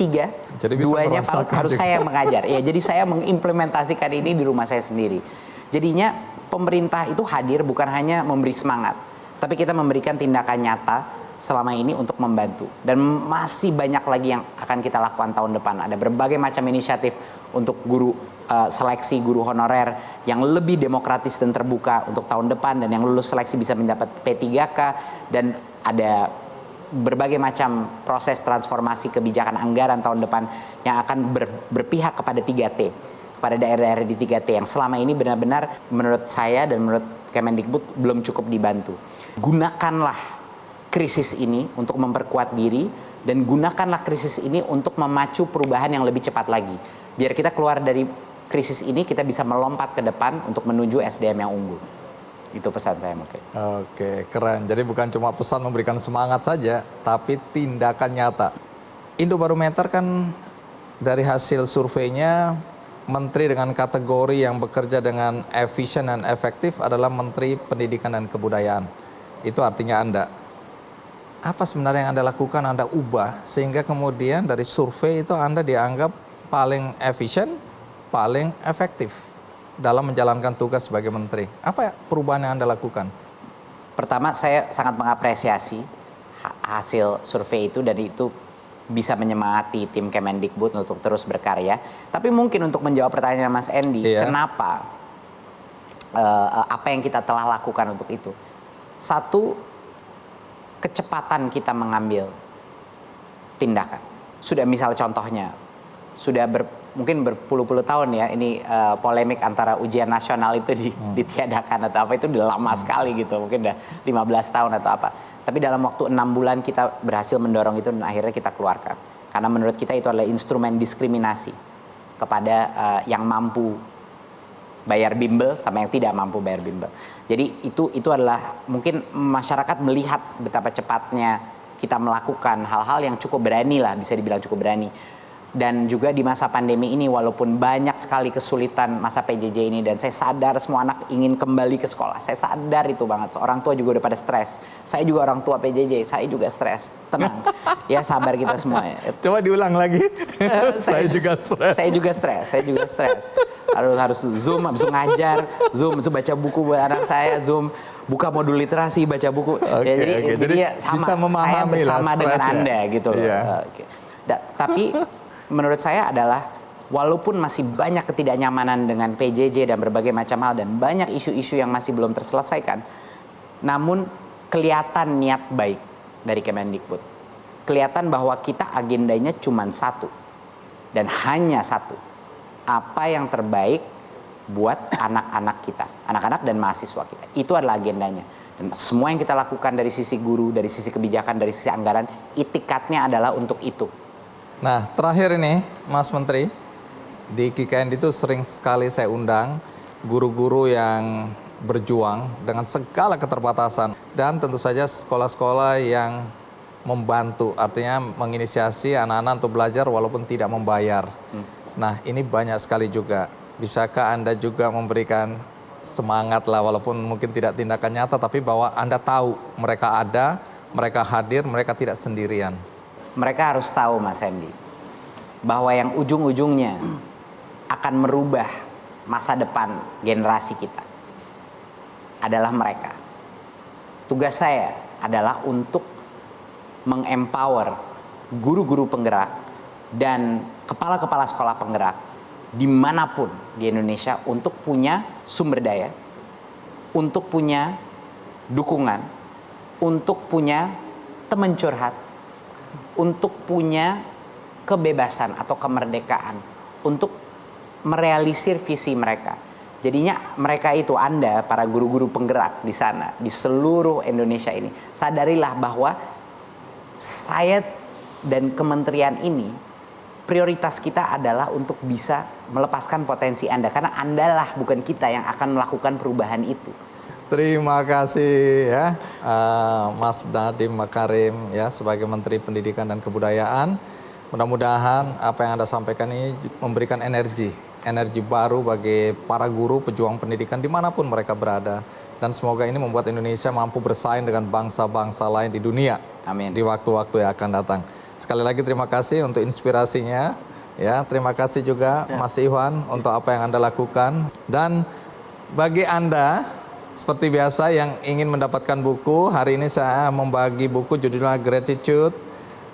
3, jadi 2-nya harus saya yang mengajar. Ya, jadi saya mengimplementasikan ini di rumah saya sendiri. Jadinya pemerintah itu hadir bukan hanya memberi semangat, tapi kita memberikan tindakan nyata selama ini untuk membantu. Dan masih banyak lagi yang akan kita lakukan tahun depan. Ada berbagai macam inisiatif untuk guru, seleksi guru honorer yang lebih demokratis dan terbuka untuk tahun depan, dan yang lulus seleksi bisa mendapat P3K, dan ada berbagai macam proses transformasi kebijakan anggaran tahun depan yang akan berpihak kepada 3T, kepada daerah-daerah di 3T yang selama ini benar-benar menurut saya dan menurut Kemendikbud belum cukup dibantu. Gunakanlah krisis ini untuk memperkuat diri dan gunakanlah krisis ini untuk memacu perubahan yang lebih cepat lagi. Biar kita keluar dari krisis ini, kita bisa melompat ke depan untuk menuju SDM yang unggul. Itu pesan saya mungkin. Oke, keren. Jadi bukan cuma pesan memberikan semangat saja, tapi tindakan nyata. Indobarometer kan dari hasil surveinya, menteri dengan kategori yang bekerja dengan efisien dan efektif adalah Menteri Pendidikan dan Kebudayaan. Itu artinya Anda. Apa sebenarnya yang Anda lakukan, Anda ubah, sehingga kemudian dari survei itu Anda dianggap paling efisien, paling efektif dalam menjalankan tugas sebagai menteri? Apa perubahan yang Anda lakukan? Pertama, saya sangat mengapresiasi hasil survei itu dan itu bisa menyemangati tim Kemendikbud untuk terus berkarya. Tapi mungkin untuk menjawab pertanyaan Mas Andy, kenapa, apa yang kita telah lakukan untuk itu? Satu, kecepatan kita mengambil tindakan. Sudah misal contohnya, sudah mungkin berpuluh-puluh tahun ya, ini polemik antara ujian nasional itu ditiadakan atau apa, itu udah lama sekali gitu, mungkin udah 15 tahun atau apa. Tapi dalam waktu 6 bulan kita berhasil mendorong itu dan akhirnya kita keluarkan. Karena menurut kita itu adalah instrumen diskriminasi kepada yang mampu bayar bimbel sama yang tidak mampu bayar bimbel. Jadi itu adalah mungkin masyarakat melihat betapa cepatnya kita melakukan hal-hal yang cukup berani lah, bisa dibilang cukup berani. Dan juga di masa pandemi ini, walaupun banyak sekali kesulitan masa PJJ ini, dan saya sadar semua anak ingin kembali ke sekolah. Saya sadar itu banget. Orang tua juga udah pada stres. Saya juga orang tua PJJ, saya juga stres. Tenang, ya sabar kita semua. Coba diulang lagi. Saya juga stres. Saya juga stres. Saya juga stres. Harus Zoom, habis ngajar, Zoom, baca buku buat anak saya, Zoom. Buka modul literasi, baca buku. Jadi ya sama, bisa memahami saya bersama dengan ya. Anda gitu loh. Tapi menurut saya adalah walaupun masih banyak ketidaknyamanan dengan PJJ dan berbagai macam hal dan banyak isu-isu yang masih belum terselesaikan, namun kelihatan niat baik dari Kemendikbud. Kelihatan bahwa kita agendanya cuma satu dan hanya satu. Apa yang terbaik buat anak-anak kita, anak-anak dan mahasiswa kita. Itu adalah agendanya. Dan semua yang kita lakukan dari sisi guru, dari sisi kebijakan, dari sisi anggaran, itikatnya adalah untuk itu. Nah, terakhir ini, Mas Menteri, di KKN itu sering sekali saya undang guru-guru yang berjuang dengan segala keterbatasan. Dan tentu saja sekolah-sekolah yang membantu, artinya menginisiasi anak-anak untuk belajar walaupun tidak membayar. Nah, ini banyak sekali juga. Bisakah Anda juga memberikan semangat lah, walaupun mungkin tidak tindakan nyata, tapi bahwa Anda tahu mereka ada, mereka hadir, mereka tidak sendirian. Mereka harus tahu, Mas Andy, bahwa yang ujung-ujungnya akan merubah masa depan generasi kita adalah mereka. Tugas saya adalah untuk mengempower guru-guru penggerak dan kepala-kepala sekolah penggerak dimanapun di Indonesia untuk punya sumber daya, untuk punya dukungan, untuk punya teman curhat, untuk punya kebebasan atau kemerdekaan, untuk merealisir visi mereka. Jadinya mereka itu, Anda, para guru-guru penggerak di sana, di seluruh Indonesia ini, sadarilah bahwa saya dan kementerian ini, prioritas kita adalah untuk bisa melepaskan potensi Anda. Karena Anda lah, bukan kita, yang akan melakukan perubahan itu. Terima kasih ya Mas Nadiem Makarim ya sebagai Menteri Pendidikan dan Kebudayaan. Mudah-mudahan apa yang Anda sampaikan ini memberikan energi baru bagi para guru pejuang pendidikan dimanapun mereka berada. Dan semoga ini membuat Indonesia mampu bersaing dengan bangsa-bangsa lain di dunia. Amin. Di waktu-waktu yang akan datang. Sekali lagi terima kasih untuk inspirasinya. Ya, terima kasih juga Mas Iwan untuk apa yang Anda lakukan. Dan bagi Anda seperti biasa yang ingin mendapatkan buku, hari ini saya membagi buku judulnya Gratitude.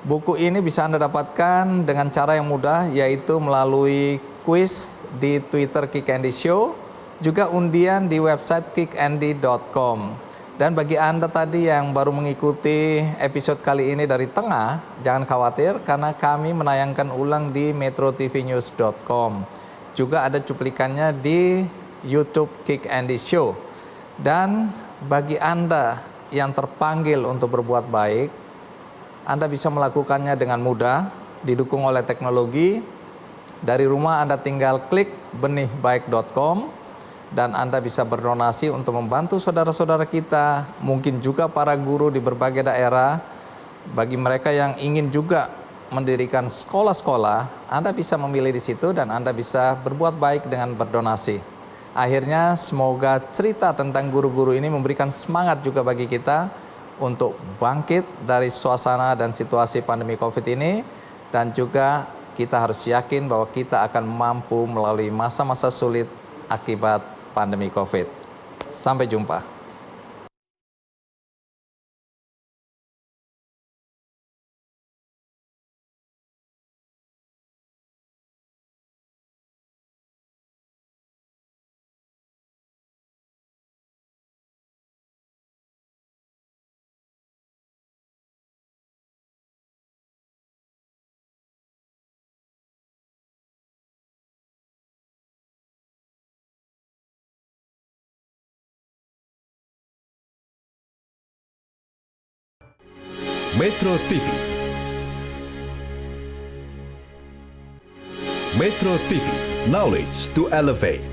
Buku ini bisa Anda dapatkan dengan cara yang mudah, yaitu melalui kuis di Twitter Kick Andy Show, juga undian di website kickandy.com. Dan bagi Anda tadi yang baru mengikuti episode kali ini dari tengah, jangan khawatir karena kami menayangkan ulang di metrotvnews.com. Juga ada cuplikannya di YouTube Kick Andy Show. Dan bagi Anda yang terpanggil untuk berbuat baik, Anda bisa melakukannya dengan mudah, didukung oleh teknologi. Dari rumah Anda tinggal klik benihbaik.com dan Anda bisa berdonasi untuk membantu saudara-saudara kita, mungkin juga para guru di berbagai daerah. Bagi mereka yang ingin juga mendirikan sekolah-sekolah, Anda bisa memilih di situ dan Anda bisa berbuat baik dengan berdonasi. Akhirnya semoga cerita tentang guru-guru ini memberikan semangat juga bagi kita untuk bangkit dari suasana dan situasi pandemi COVID ini, dan juga kita harus yakin bahwa kita akan mampu melalui masa-masa sulit akibat pandemi COVID. Sampai jumpa. Metro TV. Metro TV, knowledge to elevate.